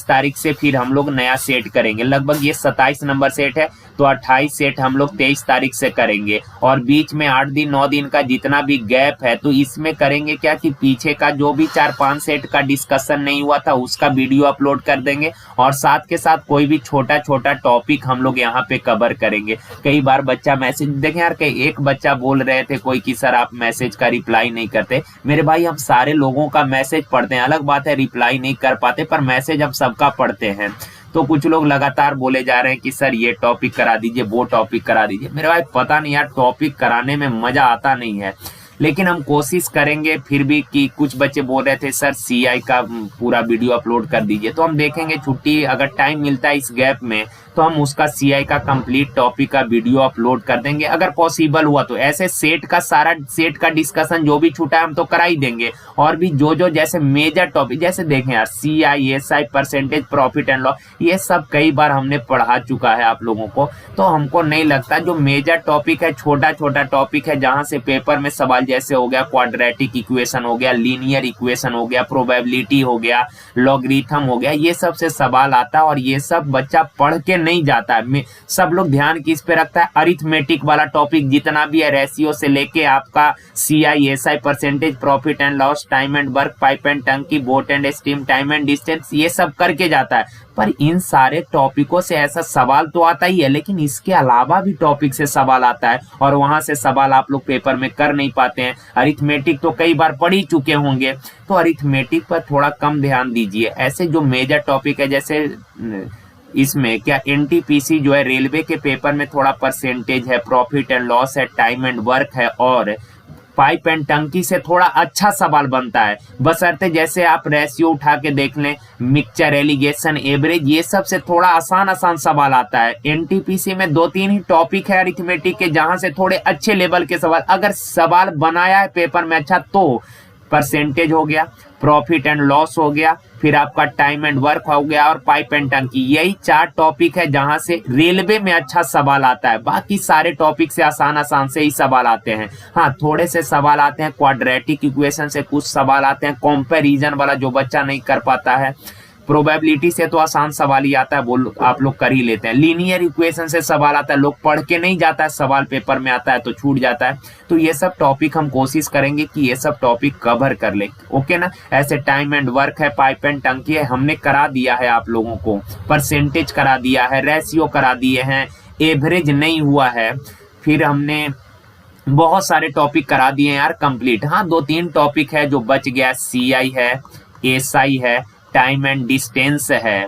तारीख से फिर हम लोग नया सेट करेंगे। लगभग ये 27 नंबर सेट है, तो 28 सेट हम लोग 23 तारीख से करेंगे। और बीच में 8 दिन 9 दिन का जितना भी गैप है, तो इसमें करेंगे क्या कि पीछे का जो भी 4-5 सेट का डिस्कशन नहीं हुआ था उसका वीडियो अपलोड कर देंगे, और साथ के साथ कोई भी छोटा छोटा टॉपिक हम लोग यहाँ पे कवर करेंगे। कई बार बच्चा मैसेज, देखें यार, एक बच्चा बोल रहे थे कोई कि सर आप मैसेज का रिप्लाई नहीं करते। मेरे भाई हम सारे लोगों का मैसेज पढ़ते हैं, अलग बात है रिप्लाई नहीं कर पाते, पर मैसेज हम सबका पढ़ते हैं। तो कुछ लोग लगातार बोले जा रहे हैं कि सर ये टॉपिक करा दीजिए, वो टॉपिक करा दीजिए। मेरे भाई पता नहीं यार, टॉपिक कराने में मजा आता नहीं है, लेकिन हम कोशिश करेंगे फिर भी। कि कुछ बच्चे बोल रहे थे सर सीआई का पूरा वीडियो अपलोड कर दीजिए, तो हम देखेंगे छुट्टी अगर टाइम मिलता है इस गैप में तो हम उसका सीआई का कंप्लीट टॉपिक का वीडियो अपलोड कर देंगे अगर पॉसिबल हुआ तो। ऐसे सेट का सारा सेट का डिस्कशन जो भी छूटा है हम तो करा ही देंगे, और भी जो जैसे मेजर टॉपिक, जैसे देखें यार CI, SI, percentage, profit and loss, ये सब कई बार हमने पढ़ा चुका है आप लोगों को। तो हमको नहीं लगता जो मेजर टॉपिक है, छोटा छोटा टॉपिक है जहां से पेपर में सवाल जैसे हो गया क्वाड्रेटिक इक्वेशन हो गया, लीनियर इक्वेशन हो गया, प्रोबेबिलिटी हो गया, लॉगरिथम हो गया, ये सब से सवाल आता है। और ये सब बच्चा पढ़ के नहीं जाता है। सब लोग ध्यान किस पे रखता है? अरिथमेटिक वाला टॉपिक जितना भी है, रेशियो से लेके आपका CI, SI, percentage, profit and loss, time and work, pipe and टंकी, boat and stream, time and distance, ये सब करके जाता है। पर इन सारे टॉपिकों से ऐसा सवाल तो आता ही है, लेकिन इसके अलावा भी टॉपिक से सवाल आता है, और वहां से सवाल आप लोग पेपर में कर नहीं पाते हैं। अरिथमेटिक तो कई बार पढ़ ही चुके होंगे, तो अरिथमेटिक पर थोड़ा कम ध्यान दीजिए। ऐसे जो मेजर टॉपिक है, जैसे इसमें क्या एनटीपीसी जो है रेलवे के पेपर में थोड़ा परसेंटेज है, प्रॉफिट एंड लॉस है, टाइम एंड वर्क है और पाइप एंड टंकी से थोड़ा अच्छा सवाल बनता है, बशर्ते जैसे आप रेशियो उठा के देख लें, मिक्सचर, एलिगेशन, एवरेज, ये सब से थोड़ा आसान आसान सवाल आता है। एनटीपीसी में 2-3 ही टॉपिक है अरिथमेटिक के जहां से थोड़े अच्छे लेवल के सवाल, अगर सवाल बनाया है पेपर में अच्छा तो परसेंटेज हो गया, प्रॉफिट एंड लॉस हो गया, फिर आपका टाइम एंड वर्क हो गया और पाइप एंड टंकी। यही 4 टॉपिक है जहां से रेलवे में अच्छा सवाल आता है। बाकी सारे टॉपिक से आसान आसान से ही सवाल आते हैं। हाँ, थोड़े से सवाल आते हैं क्वाड्रेटिक इक्वेशन से, कुछ सवाल आते हैं कंपैरिजन वाला जो बच्चा नहीं कर पाता है। प्रोबेबिलिटी से तो आसान सवाल ही आता है, वो आप लोग कर ही लेते हैं। लीनियर इक्वेशन से सवाल आता है, लोग पढ़ के नहीं जाता है, सवाल पेपर में आता है तो छूट जाता है। तो ये सब टॉपिक हम कोशिश करेंगे कि ये सब टॉपिक कवर कर ले, ओके ना। ऐसे टाइम एंड वर्क है, पाइप एंड टंकी है, हमने करा दिया है आप लोगों को, परसेंटेज करा दिया है, रेशियो करा दिए हैं, एवरेज नहीं हुआ है, फिर हमने बहुत सारे टॉपिक करा दिए हैं यार कंप्लीट। हाँ, 2-3 टॉपिक है जो बच गया, सीआई है, एसआई है, टाइम एंड डिस्टेंस है,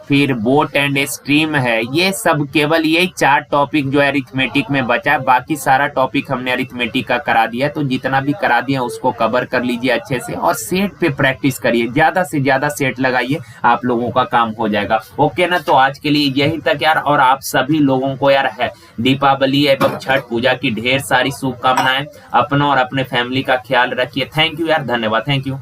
फिर बोट एंड स्ट्रीम है। ये सब केवल यही 4 टॉपिक जो है अरिथमेटिक में बचा है, बाकी सारा टॉपिक हमने अरिथमेटिक का करा दिया है। तो जितना भी करा दिया उसको कवर कर लीजिए अच्छे से और सेट पे प्रैक्टिस करिए, ज्यादा से ज्यादा सेट लगाइए, आप लोगों का काम हो जाएगा, ओके ना। तो आज के लिए यही तक यार, और आप सभी लोगों को यार है दीपावली एवं छठ पूजा की ढेर सारी शुभकामनाएं। अपना और अपने फैमिली का ख्याल रखिए। थैंक यू यार, धन्यवाद, थैंक यू।